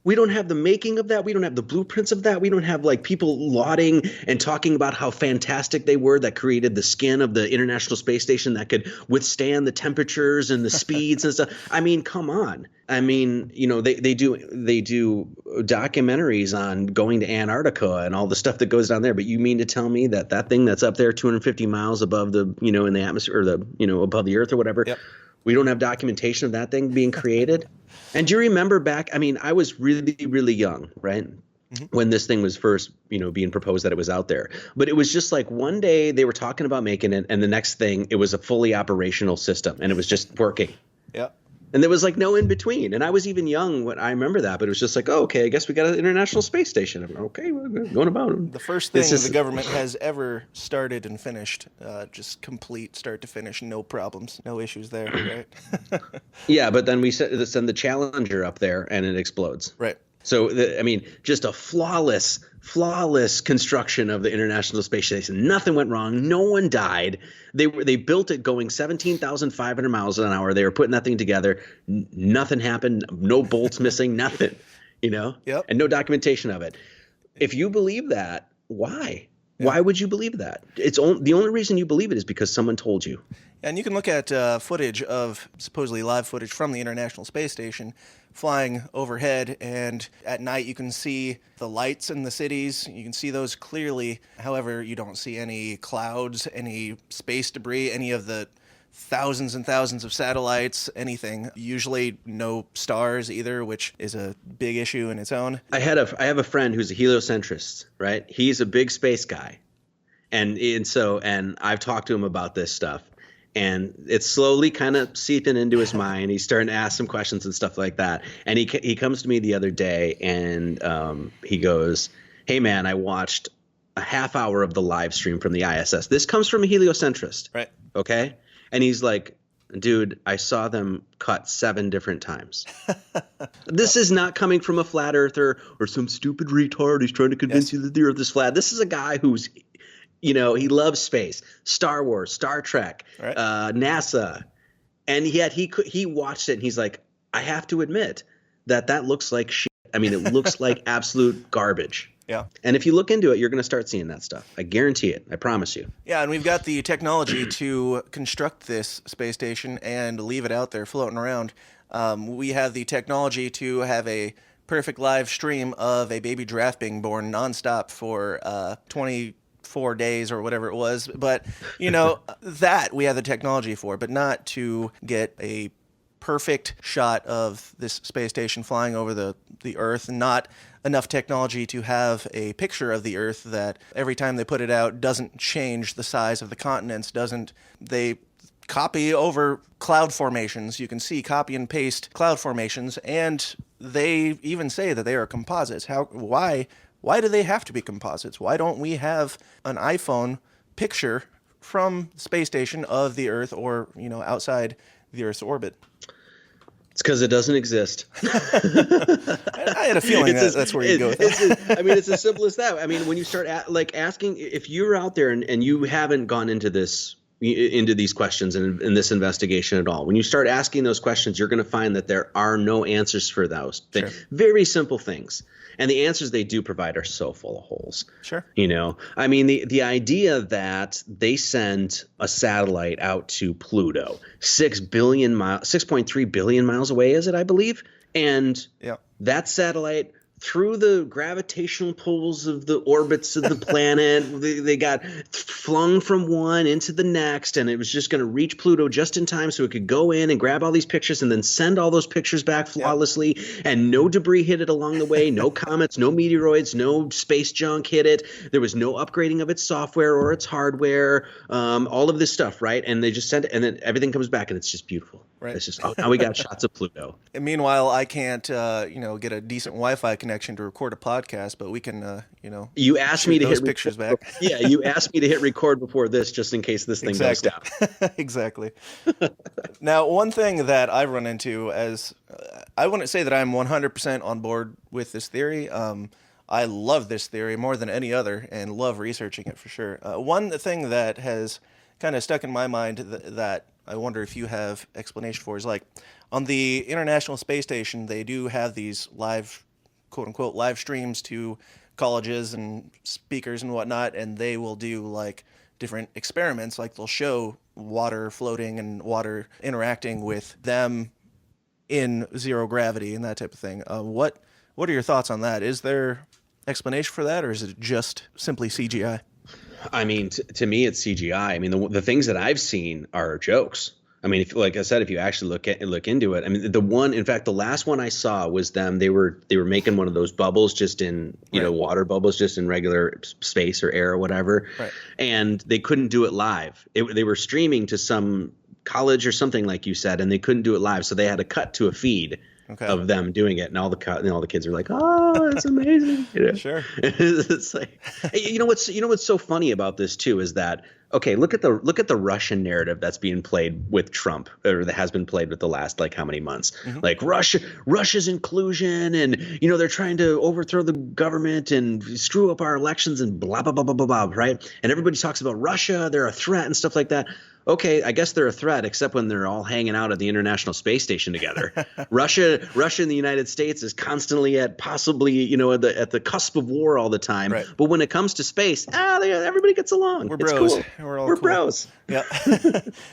We don't have the making of that. We don't have the blueprints of that. We don't have like people lauding and talking about how fantastic they were that created the skin of the International Space Station that could withstand the temperatures and the speeds and stuff. I mean, come on. I mean, they do documentaries on going to Antarctica and all the stuff that goes down there. But you mean to tell me that thing that's up there 250 miles above the, in the atmosphere, or above the Earth or whatever, yep. We don't have documentation of that thing being created? And do you remember back? I mean, I was really, really young, right? Mm-hmm. When this thing was first, being proposed that it was out there. But it was just like one day they were talking about making it, and the next thing it was a fully operational system, and it was just working. Yeah. And there was like no in between. And I was even young when I remember that, but it was just like, oh, okay, I guess we got an International Space Station. I'm like, okay, we're going about it. The first thing the government has ever started and finished, just complete start to finish, no problems, no issues there, right? Yeah, but then we send the Challenger up there and it explodes. Right. So, just a flawless construction of the International Space Station. Nothing went wrong. No one died. They built it going 17,500 miles an hour. They were putting that thing together. Nothing happened. No bolts missing. Nothing. Yep. And no documentation of it. If you believe that, why? Yep. Why would you believe that? The only reason you believe it is because someone told you. And you can look at footage of supposedly live footage from the International Space Station flying overhead, and at night you can see the lights in the cities. You can see those clearly. However, you don't see any clouds, any space debris, any of the thousands and thousands of satellites, anything. Usually no stars either, which is a big issue in its own. I have a friend who's a heliocentrist, right? He's a big space guy. And I've talked to him about this stuff. And it's slowly kind of seeping into his mind. He's starting to ask some questions and stuff like that. And he comes to me the other day and he goes, hey, man, I watched a half hour of the live stream from the ISS. This comes from a heliocentrist. Right. Okay. And he's like, dude, I saw them cut 7 different times. This is not coming from a flat earther or some stupid retard who's trying to convince you that the earth is flat. This is a guy who's he loves space, Star Wars, Star Trek, right. NASA. And yet he watched it and he's like, I have to admit that looks like shit. I mean, it looks like absolute garbage. Yeah. And if you look into it, you're going to start seeing that stuff. I guarantee it. I promise you. Yeah, and we've got the technology to construct this space station and leave it out there floating around. We have the technology to have a perfect live stream of a baby giraffe being born nonstop for 24 days or whatever it was. But, that we have the technology for, but not to get a perfect shot of this space station flying over the Earth, not enough technology to have a picture of the Earth that every time they put it out doesn't change the size of the continents, they copy over cloud formations. You can see copy and paste cloud formations, and they even say that they are composites. Why do they have to be composites? Why don't we have an iPhone picture from the space station of the Earth or, outside the Earth's orbit? It's because it doesn't exist. I had a feeling that's where you go with that. It's as simple as that. I mean, when you start asking, if you're out there and you haven't gone into these questions and in this investigation at all, when you start asking those questions, you're going to find that there are no answers for those. Sure. Very simple things. And the answers they do provide are so full of holes. Sure. I mean, the idea that they send a satellite out to Pluto, 6.3 billion miles away, is it, I believe? And that satellite through the gravitational pulls of the orbits of the planet. They got flung from one into the next, and it was just going to reach Pluto just in time so it could go in and grab all these pictures and then send all those pictures back flawlessly. Yep. And no debris hit it along the way, no comets, no meteoroids, no space junk hit it. There was no upgrading of its software or its hardware, all of this stuff, right? And they just sent it, and then everything comes back, and it's just beautiful. Right. It's just, now we got shots of Pluto. And meanwhile, I can't, get a decent Wi-Fi connection to record a podcast, but we can, you asked me to hit pictures back. Yeah, you asked me to hit record before this, just in case this thing goes down. Exactly. Now, one thing that I've run into I wouldn't say that I'm 100% on board with this theory. I love this theory more than any other and love researching it for sure. One thing that has kind of stuck in my mind that I wonder if you have explanation for is like on the International Space Station, they do have these live, quote unquote, live streams to colleges and speakers and whatnot, and they will do like different experiments. Like they'll show water floating and water interacting with them in zero gravity and that type of thing. What are your thoughts on that? Is there explanation for that, or is it just simply CGI? I mean, to me, it's CGI. I mean, the things that I've seen are jokes. I mean, like I said, if you actually look into it, I mean, the last one I saw was them. They were making one of those bubbles, just in water bubbles, just in regular space or air or whatever, right. And they couldn't do it live. They were streaming to some college or something, like you said, and they couldn't do it live, so they had to cut to a feed. Okay. Of them doing it, and all the kids are like, "Oh, it's amazing!" Sure. It's like, you know what's so funny about this too is that look at the Russian narrative that's being played with Trump, or that has been played with the last how many months, like Russia's inclusion, and they're trying to overthrow the government and screw up our elections and blah blah blah blah blah blah, right? And everybody talks about Russia, they're a threat and stuff like that. Okay, I guess they're a threat, except when they're all hanging out at the International Space Station together. Russia and the United States is constantly at possibly, at the cusp of war all the time. Right. But when it comes to space, everybody gets along. We're it's bros. Cool. We're cool. Bros. Yeah.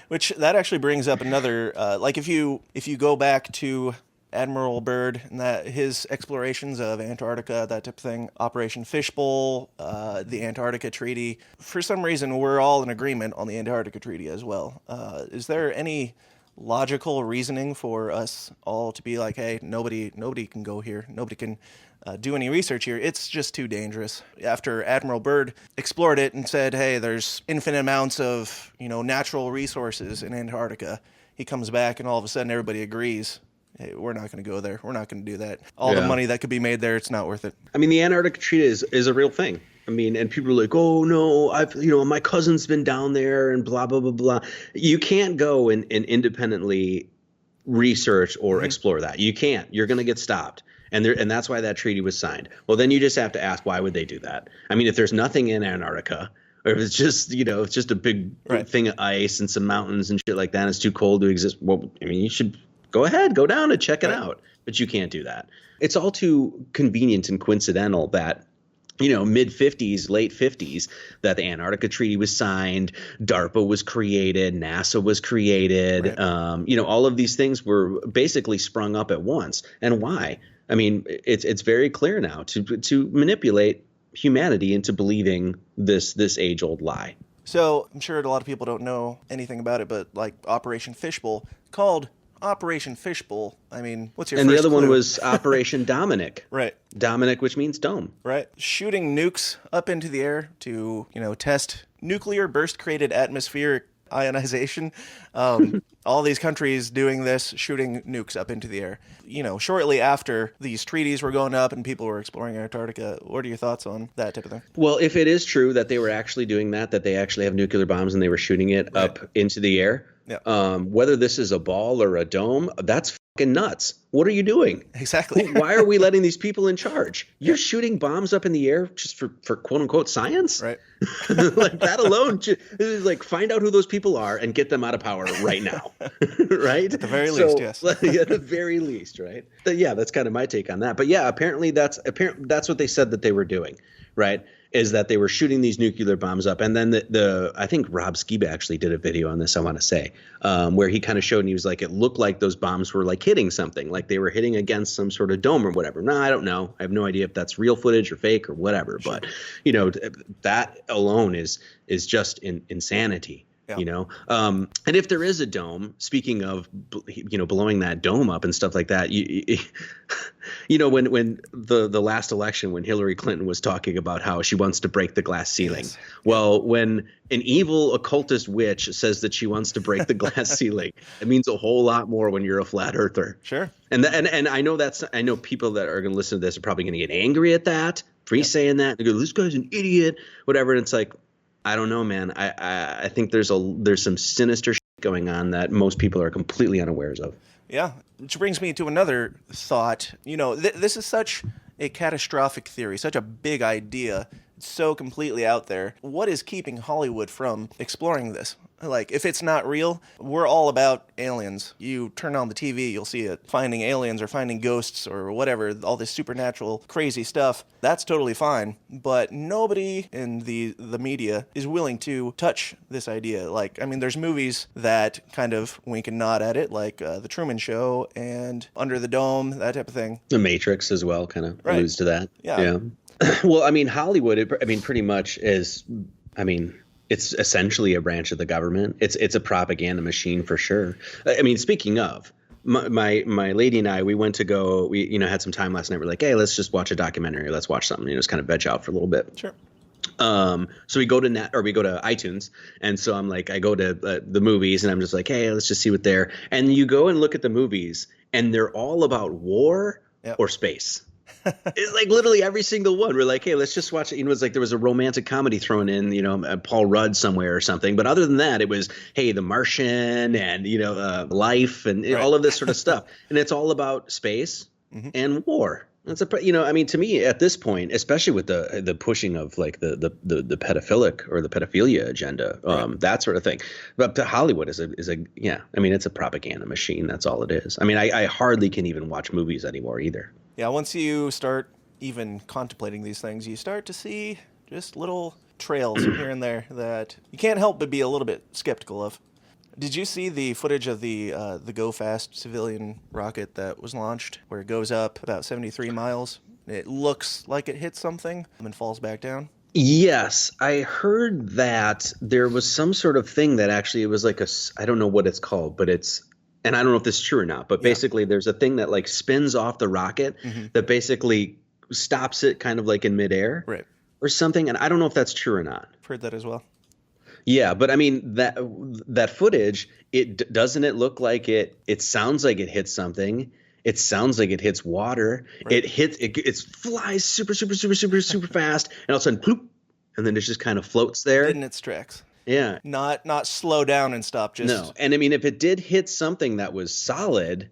Which that actually brings up another, if you go back to Admiral Byrd and his explorations of Antarctica, that type of thing, Operation Fishbowl, the Antarctica Treaty. For some reason, we're all in agreement on the Antarctica Treaty as well. Is there any logical reasoning for us all to be like, hey, nobody can go here, nobody can do any research here, it's just too dangerous? After Admiral Byrd explored it and said, hey, there's infinite amounts of natural resources in Antarctica, he comes back and all of a sudden everybody agrees, hey, we're not going to go there. We're not going to do that. All the money that could be made there, it's not worth it. I mean, the Antarctica Treaty is a real thing. I mean, and people are like, oh no, my cousin's been down there and blah, blah, blah, blah. You can't go and independently research or explore that. You can't. You're going to get stopped. And that's why that treaty was signed. Well, then you just have to ask, why would they do that? I mean, if there's nothing in Antarctica, or if it's just, it's just a big thing of ice and some mountains and shit like that, and it's too cold to exist. Well, I mean, you should go down and check it out. But you can't do that. It's all too convenient and coincidental that, mid-50s, late 50s, that the Antarctica Treaty was signed, DARPA was created, NASA was created. Right. All of these things were basically sprung up at once. And why? I mean, it's very clear now to manipulate humanity into believing this age-old lie. So I'm sure a lot of people don't know anything about it, but like Operation Fishbowl, called Operation Fishbowl. I mean, what's your and first the other clue? one was Operation Dominic. Right. Dominic, which means dome. Right. Shooting nukes up into the air to, test nuclear burst-created atmospheric ionization. All these countries doing this, shooting nukes up into the air. Shortly after these treaties were going up and people were exploring Antarctica, what are your thoughts on that type of thing? Well, if it is true that they were actually doing that they actually have nuclear bombs and they were shooting it up into the air, whether this is a ball or a dome, that's fucking nuts. What are you doing? Exactly. Why are we letting these people in charge? You're shooting bombs up in the air just for quote unquote science? Right. Like that alone, like find out who those people are and get them out of power right now. Right? At the very least, yes. At the very least, right? Yeah, that's kind of my take on that. But yeah, apparently that's what they said that they were doing, right? Is that they were shooting these nuclear bombs up. And then I think Rob Skiba actually did a video on this, I want to say, where he kind of showed, and he was like, it looked like those bombs were like hitting something, like like they were hitting against some sort of dome or whatever. No, I don't know. I have no idea if that's real footage or fake or whatever. Sure. But, you know, that alone is just insanity. Yeah. You know, and if there is a dome, speaking of, you know, blowing that dome up and stuff like that, you know, when the last election, when Hillary Clinton was talking about how she wants to break the glass ceiling. Yes. Well, when an evil occultist witch says that she wants to break the glass ceiling, it means a whole lot more when you're a flat earther. Sure. And I know people that are going to listen to this are probably going to get angry at that for saying that. They go, this guy's an idiot, whatever. And it's like, I don't know, man. I think there's some sinister shit going on that most people are completely unawares of. Yeah, which brings me to another thought. You know, this is such a catastrophic theory, such a big idea. It's so completely out there. What is keeping Hollywood from exploring this? Like, if it's not real, we're all about aliens. You turn on the TV, you'll see it. Finding aliens or finding ghosts or whatever, all this supernatural crazy stuff, that's totally fine. But nobody in the media is willing to touch this idea. Like, I mean, there's movies that kind of wink and nod at it, like The Truman Show and Under the Dome, that type of thing. The Matrix as well kind of alludes to that. Yeah. Well, I mean, Hollywood, pretty much is, it's essentially a branch of the government. It's a propaganda machine for sure. I mean, speaking of, my lady and I, we went to go, we had some time last night. We're like, hey, let's just watch a documentary. Let's watch something, just kind of veg out for a little bit. Sure. So we go to iTunes. And so I'm like, I go to the movies and I'm just like, hey, let's just see what they're, and you go and look at the movies and they're all about war or space. It's like literally every single one. We're like, hey, let's just watch it. It's like there was a romantic comedy thrown in, Paul Rudd somewhere or something. But other than that, it was, hey, The Martian and, life and all of this sort of stuff. And it's all about space and war. That's to me at this point, especially with the pushing of like the pedophilic or the pedophilia agenda, that sort of thing. But Hollywood is it's a propaganda machine. That's all it is. I mean, I hardly can even watch movies anymore either. Yeah, once you start even contemplating these things, you start to see just little trails here and there that you can't help but be a little bit skeptical of. Did you see the footage of the Go Fast civilian rocket that was launched, where it goes up about 73 miles? It looks like it hits something and falls back down. Yes, I heard that there was some sort of thing that actually it was like I don't know what it's called, but and I don't know if this is true or not, but basically there's a thing that like spins off the rocket that basically stops it kind of like in midair or something. And I don't know if that's true or not. I've heard that as well. Yeah, but I mean that footage, doesn't it look like it sounds like it hits something. It sounds like it hits water. Right. It flies super, super, super, super, super fast. And all of a sudden, ploop, and then it just kind of floats there. In its tracks. Yeah. Not slow down and stop. Just no. And I mean, if it did hit something that was solid,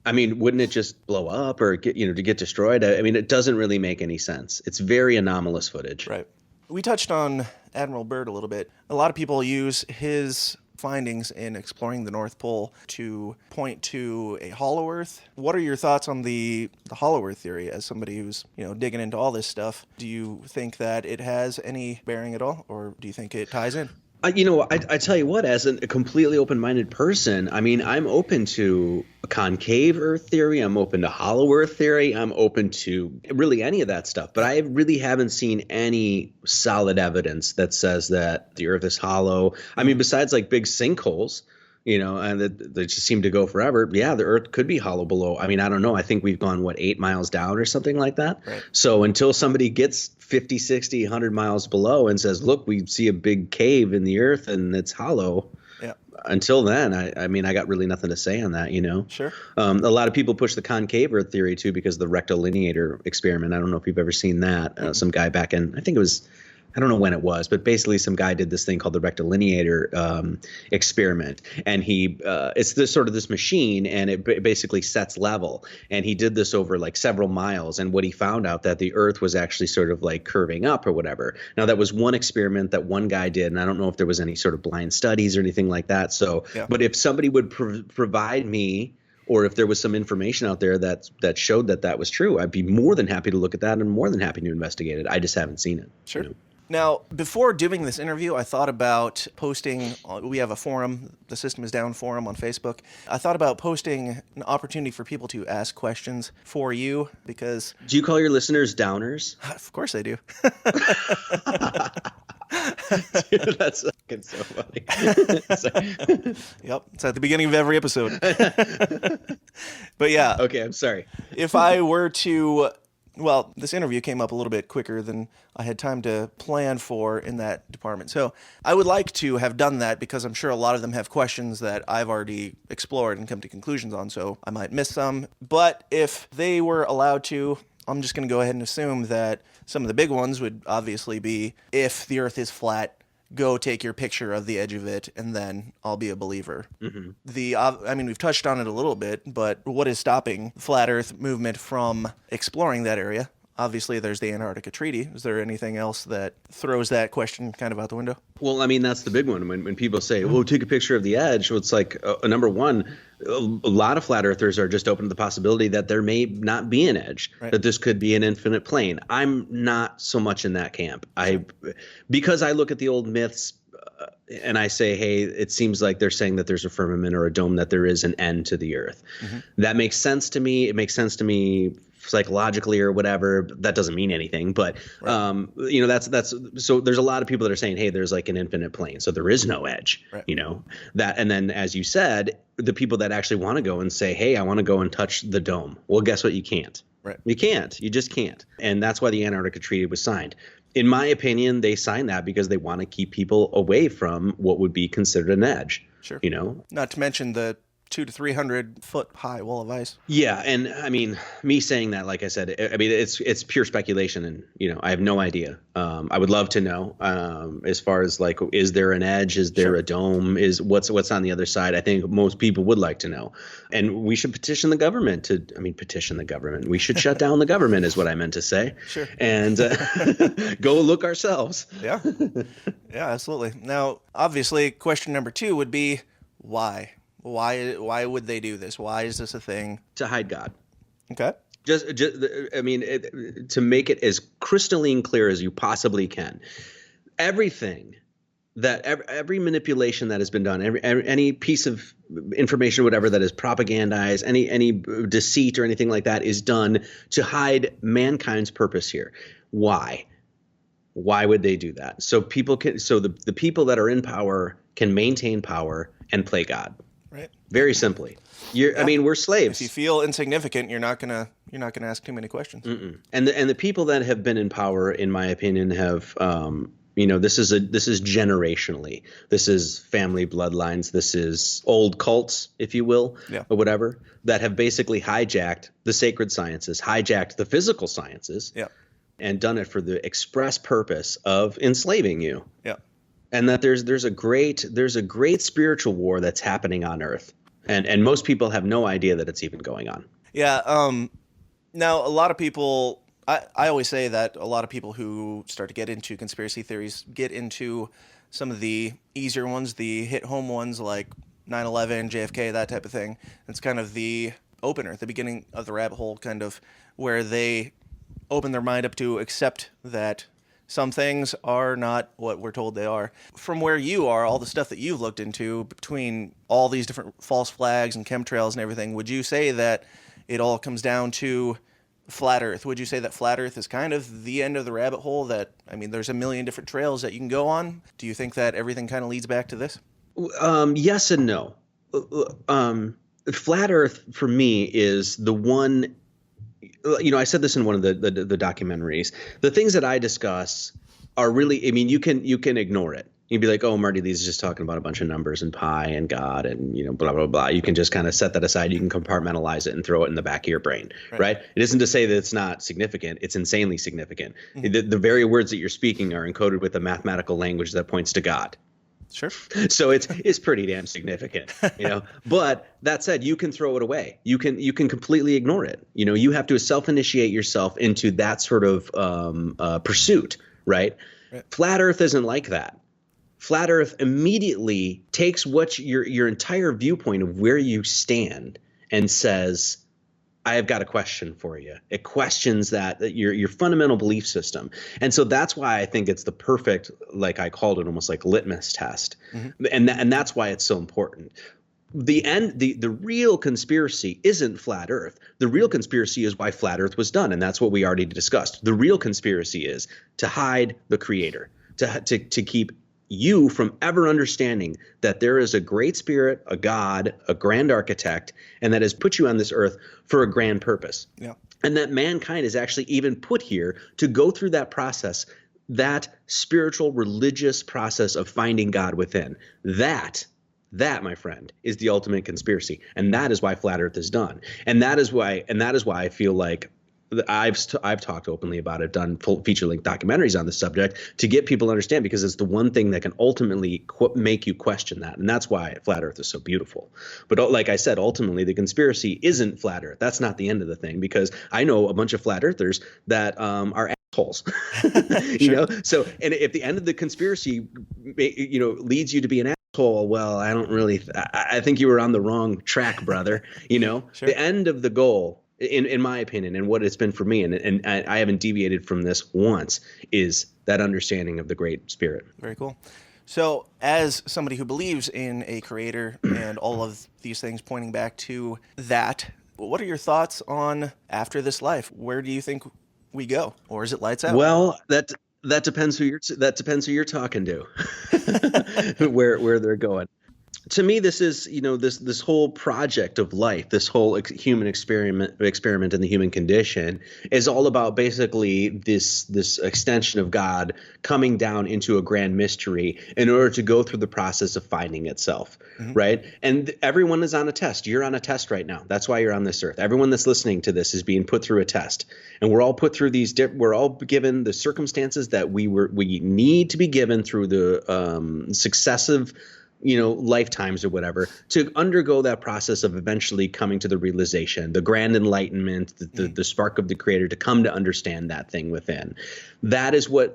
I mean, wouldn't it just blow up or get destroyed? I mean, it doesn't really make any sense. It's very anomalous footage. Right. We touched on Admiral Byrd a little bit. A lot of people use his findings in exploring the North Pole to point to a hollow Earth. What are your thoughts on the hollow Earth theory as somebody who's, digging into all this stuff? Do you think that it has any bearing at all, or do you think it ties in? I tell you what, as a completely open-minded person, I mean, I'm open to a concave Earth theory. I'm open to hollow Earth theory. I'm open to really any of that stuff. But I really haven't seen any solid evidence that says that the Earth is hollow. I mean, besides like big sinkholes, and they just seem to go forever. Yeah, the Earth could be hollow below. I mean, I don't know. I think we've gone, 8 miles down or something like that. Right. So until somebody gets 50, 60, 100 miles below and says, look, we see a big cave in the Earth and it's hollow. Yeah. Until then, I mean, I got really nothing to say on that, Sure. A lot of people push the concave Earth theory, too, because of the rectilineator experiment. I don't know if you've ever seen that. Some guy back in, I think it was, I don't know when it was, but basically some guy did this thing called the rectilineator experiment. And it's this machine, and it basically sets level. And he did this over like several miles. And what he found out that the Earth was actually sort of like curving up or whatever. Now, that was one experiment that one guy did. And I don't know if there was any sort of blind studies or anything like that. So, but if somebody would provide me, or if there was some information out there that showed that was true, I'd be more than happy to look at that and more than happy to investigate it. I just haven't seen it. Sure. Now, before doing this interview, I thought about posting, we have a forum, the System is Down forum on Facebook. I thought about posting an opportunity for people to ask questions for you because... Do you call your listeners downers? Of course I do. Dude, that's fucking so funny. Yep, it's at the beginning of every episode. But yeah. Okay, I'm sorry. If I were to... Well, this interview came up a little bit quicker than I had time to plan for in that department. So I would like to have done that because I'm sure a lot of them have questions that I've already explored and come to conclusions on, so I might miss some. But if they were allowed to, I'm just going to go ahead and assume that some of the big ones would obviously be, if the Earth is flat, go take your picture of the edge of it, and then I'll be a believer. I mean, we've touched on it a little bit, but what is stopping the Flat Earth movement from exploring that area? Obviously, there's the Antarctica Treaty. Is there anything else that throws that question kind of out the window? Well, I mean, that's the big one. When people say, well, take a picture of the edge, well, it's like, number one, a lot of flat earthers are just open to the possibility that there may not be an edge, that this could be an infinite plane. I'm not so much in that camp. Because I look at the old myths and I say, hey, it seems like they're saying that there's a firmament or a dome, that there is an end to the Earth. That makes sense to me. It makes sense to me psychologically or whatever. That doesn't mean anything, but you know, that's so there's a lot of people that are saying, hey, there's like an infinite plane, so there is no edge, you know, that. And then, as you said, the people that actually want to go and say, hey, I want to go and touch the dome, well, guess what? You can't. You can't. You just can't. And that's why the Antarctica Treaty was signed. In my opinion, they signed that because they want to keep people away from what would be considered an edge. You know, not to mention the 200 to 300 foot high wall of ice. Yeah, and I mean, me saying that, like I said, I mean, it's pure speculation, and you know, I have no idea. I would love to know, as far as like, is there an edge? Is there a dome? Is what's on the other side? I think most people would like to know, and we should petition the government to. I mean, petition the government. We should shut down the government, is what I meant to say. And go look ourselves. Yeah, absolutely. Now, obviously, question number 2 would be why. Why would they do this? Why is this a thing? To hide God. Okay. Just I mean, to make it as crystalline clear as you possibly can. Everything that every manipulation that has been done, any piece of information, whatever that is propagandized, any deceit or anything like that is done to hide mankind's purpose here. Why? Why would they do that? So people can. So the people that are in power can maintain power and play God. Right. Very simply. I mean, we're slaves. If you feel insignificant, you're not gonna ask too many questions. And the people that have been in power, in my opinion, have you know, this is generationally. This is family bloodlines. This is old cults, if you will, or whatever, that have basically hijacked the sacred sciences, hijacked the physical sciences, and done it for the express purpose of enslaving you. And that there's a great spiritual war that's happening on Earth, and most people have no idea that it's even going on. Now, a lot of people, I always say that a lot of people who start to get into conspiracy theories get into some of the easier ones, the hit home ones like 9/11, JFK, that type of thing. It's kind of the opener, the beginning of the rabbit hole, kind of where they open their mind up to accept that some things are not what we're told they are. From where you are, all the stuff that you've looked into, between all these different false flags and chemtrails and everything, would you say that it all comes down to flat Earth? Would you say that flat Earth is kind of the end of the rabbit hole? That, I mean, there's a million different trails that you can go on. Do you think that everything kind of leads back to this? Yes and no. Flat Earth, for me, is the one. You know, I said this in one of the documentaries. The things that I discuss are really, I mean, you can ignore it. You'd be like, oh, Marty Leeds is just talking about a bunch of numbers and pi and God and, you know, blah, blah, blah. You can just kind of set that aside. You can compartmentalize it and throw it in the back of your brain, right? It isn't to say that it's not significant. It's insanely significant. The very words that you're speaking are encoded with a mathematical language that points to God. Sure. So it's pretty damn significant, you know. But that said, you can throw it away. You can completely ignore it. You know, you have to self-initiate yourself into that sort of pursuit, right? Flat Earth isn't like that. Flat Earth immediately takes what your entire viewpoint of where you stand and says, I have got a question for you. It questions that your fundamental belief system. And so that's why I think it's the perfect, like I called it, almost like litmus test. And that's why it's so important. The real conspiracy isn't flat Earth. The real conspiracy is why flat Earth was done, and that's what we already discussed. The real conspiracy is to hide the creator, to keep you from ever understanding that there is a great spirit, a God, a grand architect, and that has put you on this earth for a grand purpose. Yeah. And that mankind is actually even put here to go through that process, that spiritual, religious process of finding God within. That, my friend, is the ultimate conspiracy. And that is why flat Earth is done. And that is why I feel like I've talked openly about it, done full feature-length documentaries on the subject to get people to understand, because it's the one thing that can ultimately make you question that. And that's why flat Earth is so beautiful. But like I said, ultimately, the conspiracy isn't flat Earth. That's not the end of the thing, because I know a bunch of flat earthers that are assholes, you know? So, and if the end of the conspiracy, leads you to be an asshole, well, I think you were on the wrong track, brother. The end of the goal, in my opinion, and what it's been for me, and I haven't deviated from this once, is that understanding of the great spirit. Very cool. So as somebody who believes in a creator and all of these things pointing back to that, what are your thoughts on after this life? Where do you think we go? Or is it lights out? Well, that depends who you're talking to, where they're going. To me, this is, this whole project of life, this whole human experiment in the human condition is all about basically this extension of God coming down into a grand mystery in order to go through the process of finding itself, right? And everyone is on a test. You're on a test right now. That's why you're on this earth. Everyone that's listening to this is being put through a test, and we're all put through we're all given the circumstances that we need to be given through the successive lifetimes or whatever, to undergo that process of eventually coming to the realization, the grand enlightenment, the spark of the creator, to come to understand that thing within. That is what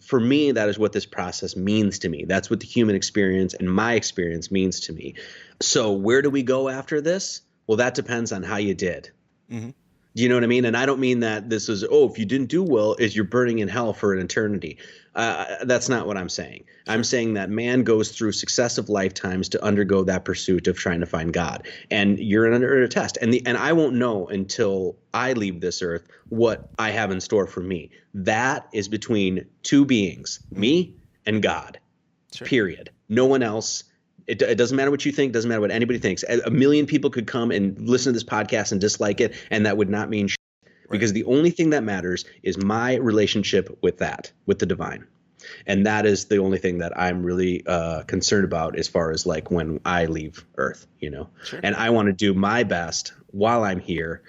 for me, that is what this process means to me. That's what the human experience and my experience means to me. So where do we go after this? Well, that depends on how you did. Do you know what I mean? And I don't mean that this is, if you didn't do well, is you're burning in hell for an eternity. That's not what I'm saying. I'm saying that man goes through successive lifetimes to undergo that pursuit of trying to find God. And you're under a test. And I won't know until I leave this earth what I have in store for me. That is between two beings, me and God, period. No one else. It doesn't matter what you think. Doesn't matter what anybody thinks. A million people could come and listen to this podcast and dislike it, and that would not mean shit. Because the only thing that matters is my relationship with the divine. And that is the only thing that I'm really concerned about as far as like when I leave Earth, And I want to do my best while I'm here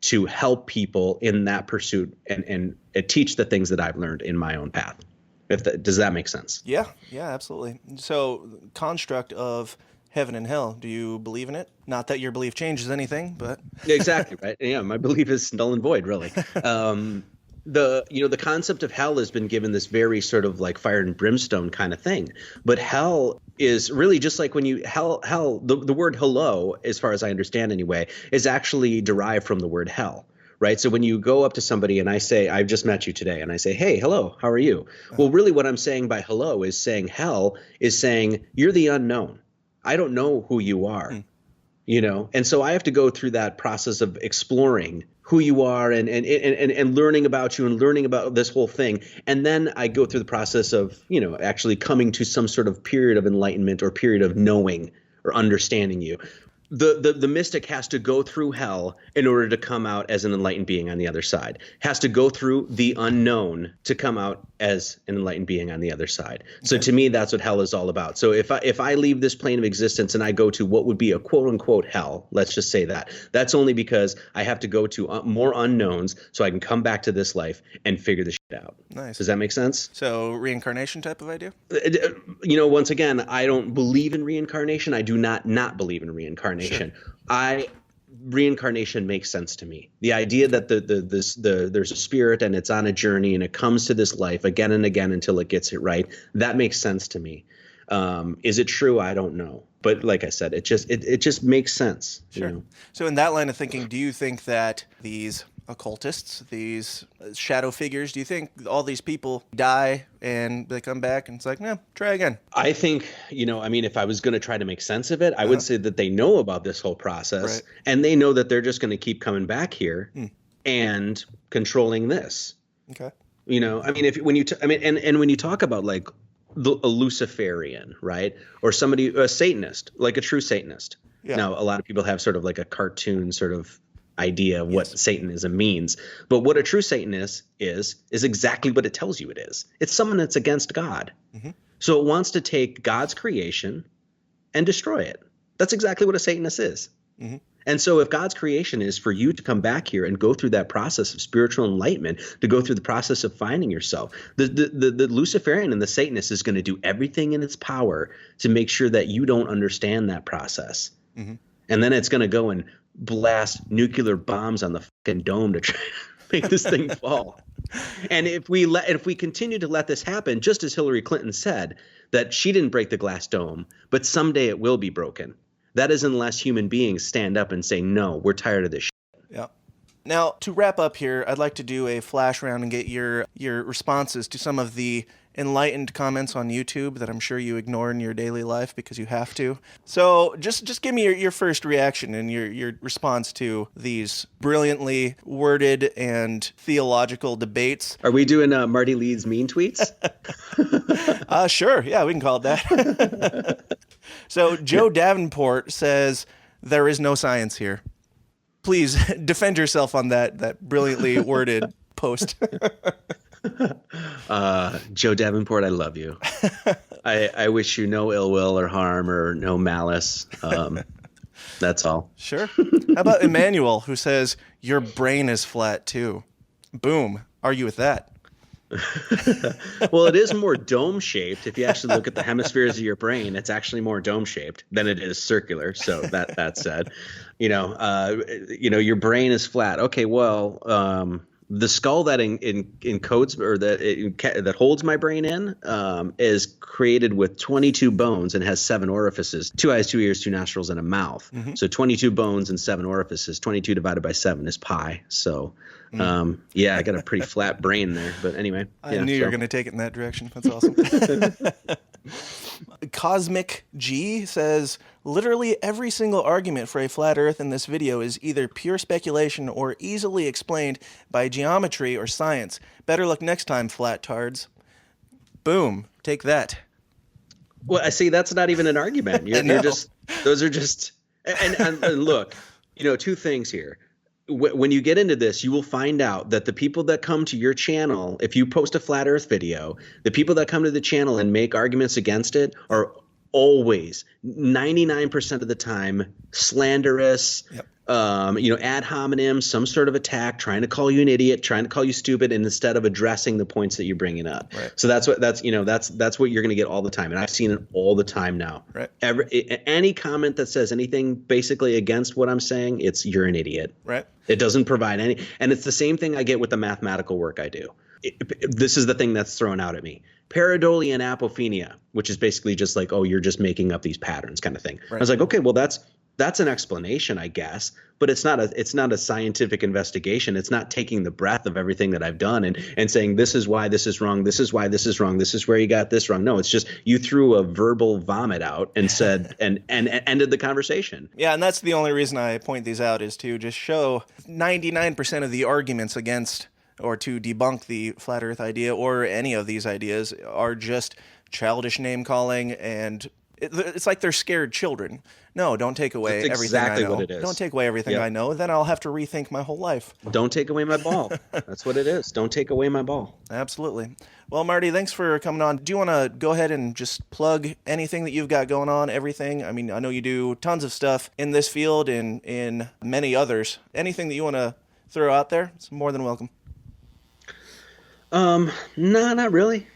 to help people in that pursuit and teach the things that I've learned in my own path. Does that make sense? Yeah, absolutely. So, construct of heaven and hell, do you believe in it? Not that your belief changes anything, but exactly, right. Yeah, my belief is null and void, really. The concept of hell has been given this very sort of like fire and brimstone kind of thing, but hell is really just like when you the word hello, as far as I understand anyway, is actually derived from the word hell. Right. So when you go up to somebody and I say, I've just met you today, and I say, hey, hello, how are you? Well, really what I'm saying by hello is saying hell is saying you're the unknown. I don't know who you are, and so I have to go through that process of exploring who you are and learning about you and learning about this whole thing. And then I go through the process of, actually coming to some sort of period of enlightenment or period of knowing or understanding you. The mystic has to go through hell in order to come out as an enlightened being on the other side, has to go through the unknown to come out as an enlightened being on the other side. So to me, that's what hell is all about. So if I leave this plane of existence and I go to what would be a quote unquote hell, let's just say that's only because I have to go to more unknowns so I can come back to this life and figure the shit out. Nice. Does that make sense? So reincarnation type of idea? Once again, I don't believe in reincarnation. I do not believe in reincarnation. Sure. Reincarnation makes sense to me. The idea that there's a spirit and it's on a journey and it comes to this life again and again until it gets it right, that makes sense to me. Is it true? I don't know. but like I said, it just makes sense. Sure. You know? So in that line of thinking, do you think that these occultists, these shadow figures, do you think all these people die and they come back and it's like, try again? I think, I mean, if I was going to try to make sense of it, I would say that they know about this whole process, and they know that they're just going to keep coming back here and controlling this. Okay. I mean, and when you talk about like a Luciferian, right? Or somebody, a Satanist, like a true Satanist. Yeah. Now, a lot of people have sort of like a cartoon sort of idea of what Satanism means. But what a true Satanist is exactly what it tells you it is. It's someone that's against God. Mm-hmm. So it wants to take God's creation and destroy it. That's exactly what a Satanist is. Mm-hmm. And so if God's creation is for you to come back here and go through that process of spiritual enlightenment, to go through the process of finding yourself, the Luciferian and the Satanist is going to do everything in its power to make sure that you don't understand that process. Mm-hmm. And then it's going to go and blast nuclear bombs on the fucking dome to try to make this thing fall. And if we continue to let this happen, just as Hillary Clinton said, that she didn't break the glass dome, but someday it will be broken. That is unless human beings stand up and say, no, we're tired of this shit. Yeah. Now, to wrap up here, I'd like to do a flash round and get your responses to some of the enlightened comments on YouTube that I'm sure you ignore in your daily life because you have to. So just give me your first reaction and your response to these brilliantly worded and theological debates. Are we doing Marty Leeds mean tweets? Sure. Yeah, we can call it that. So Joe Davenport says, there is no science here. Please defend yourself on that brilliantly worded post. Joe Davenport, I love you. I wish you no ill will or harm or no malice. That's all. Sure. How about Emmanuel, who says, your brain is flat too? Boom. Argue with that. Well, it is more dome-shaped. If you actually look at the hemispheres of your brain, it's actually more dome-shaped than it is circular. So that said, your brain is flat. Okay, well, the skull that encodes or that holds my brain in is created with 22 bones and has 7 orifices: 2 eyes, 2 ears, 2 nostrils, and a mouth. Mm-hmm. So 22 bones and 7 orifices. 22 divided by 7 is pi. So I got a pretty flat brain there. But anyway, I knew you were going to take it in that direction. That's awesome. Cosmic G says, literally every single argument for a flat earth in this video is either pure speculation or easily explained by geometry or science. Better luck next time, flat tards. Boom. Take that. Well, I see that's not even an argument. Those are just, and look, 2 things here. When you get into this, you will find out that the people that come to your channel, if you post a flat earth video, the people that come to the channel and make arguments against it are always 99% of the time slanderous, ad hominem, some sort of attack, trying to call you an idiot, trying to call you stupid, and instead of addressing the points that you're bringing up. Right. So that's what you're going to get all the time, and I've seen it all the time now. Right. Any comment that says anything basically against what I'm saying, you're an idiot. Right. It doesn't provide any, and it's the same thing I get with the mathematical work I do. This is the thing that's thrown out at me. Pareidolia and apophenia, which is basically just like, oh, you're just making up these patterns kind of thing. Right. I was like, okay, well, that's an explanation, I guess, but it's not a scientific investigation. It's not taking the breadth of everything that I've done and saying this is why this is wrong, this is why this is wrong, this is where you got this wrong. No, it's just you threw a verbal vomit out and said and ended the conversation. Yeah, and that's the only reason I point these out is to just show 99% of the arguments against or to debunk the flat earth idea or any of these ideas are just childish name calling, and it's like they're scared children. No, don't take away everything I know. What it is. Don't take away everything I know. Then I'll have to rethink my whole life. Don't take away my ball. That's what it is. Don't take away my ball. Absolutely. Well, Marty, thanks for coming on. Do you want to go ahead and just plug anything that you've got going on, everything? I mean, I know you do tons of stuff in this field and in many others. Anything that you want to throw out there, it's more than welcome. No, not really.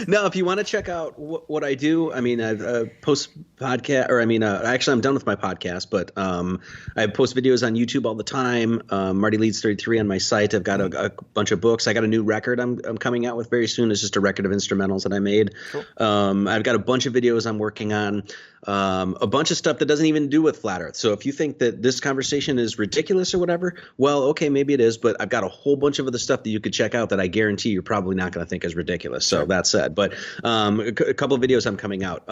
No, if you want to check out what I do, I mean, I post podcast, or I mean, actually, I'm done with my podcast, but I post videos on YouTube all the time. Marty Leeds 33 on my site. I've got a bunch of books. I got a new record I'm coming out with very soon. It's just a record of instrumentals that I made. Cool. I've got a bunch of videos I'm working on. A bunch of stuff that doesn't even do with flat Earth. So if you think that this conversation is ridiculous or whatever, well, okay, maybe it is. But I've got a whole bunch of other stuff that you could check out that I guarantee you're probably not going to think is ridiculous. So that said, but a couple of videos I'm coming out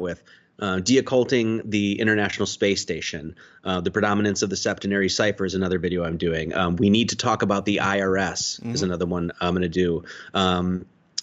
with. Deocculting the International Space Station, the predominance of the septenary cipher is another video I'm doing. We need to talk about the IRS is another one I'm going to do.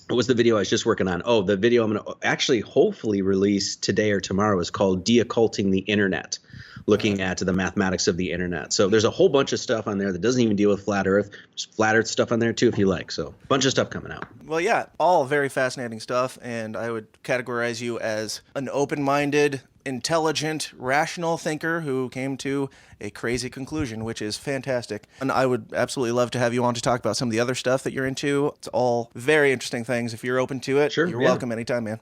What was the video I was just working on? Oh, the video I'm going to actually hopefully release today or tomorrow is called Deocculting the Internet, looking at the mathematics of the internet. So there's a whole bunch of stuff on there that doesn't even deal with flat Earth. There's flat Earth stuff on there too if you like. So a bunch of stuff coming out. Well, yeah, all very fascinating stuff, and I would categorize you as an open-minded, intelligent, rational thinker who came to a crazy conclusion, which is fantastic. And I would absolutely love to have you on to talk about some of the other stuff that you're into. It's all very interesting things. If you're open to it, you're welcome anytime, man.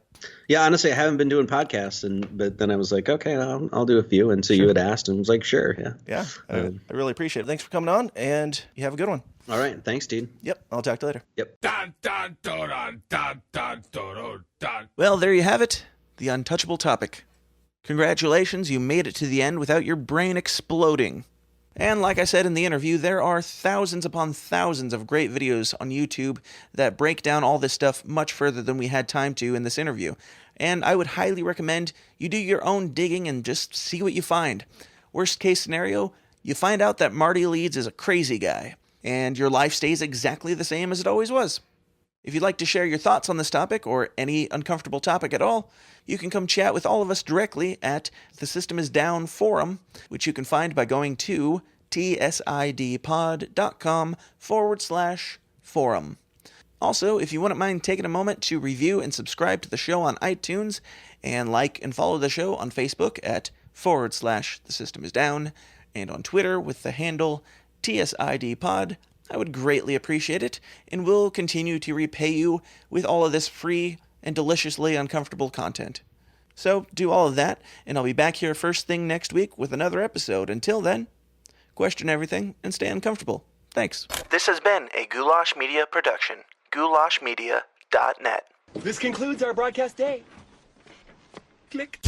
Yeah, honestly, I haven't been doing podcasts, but then I was like, okay, I'll do a few. And so you had asked, and I was like, sure, yeah. Yeah, I really appreciate it. Thanks for coming on, and you have a good one. All right, thanks, dude. Yep, I'll talk to you later. Yep. Well, there you have it, the untouchable topic. Congratulations, you made it to the end without your brain exploding. And like I said in the interview, there are thousands upon thousands of great videos on YouTube that break down all this stuff much further than we had time to in this interview. And I would highly recommend you do your own digging and just see what you find. Worst case scenario, you find out that Marty Leeds is a crazy guy, and your life stays exactly the same as it always was. If you'd like to share your thoughts on this topic or any uncomfortable topic at all, you can come chat with all of us directly at the System Is Down forum, which you can find by going to tsidpod.com/forum. Also, if you wouldn't mind taking a moment to review and subscribe to the show on iTunes, and like and follow the show on Facebook at /The System Is Down, and on Twitter with the handle TSIDpod, I would greatly appreciate it, and will continue to repay you with all of this free and deliciously uncomfortable content. So do all of that, and I'll be back here first thing next week with another episode. Until then, question everything and stay uncomfortable. Thanks. This has been a Goulash Media production. goulashmedia.net. This concludes our broadcast day. Click.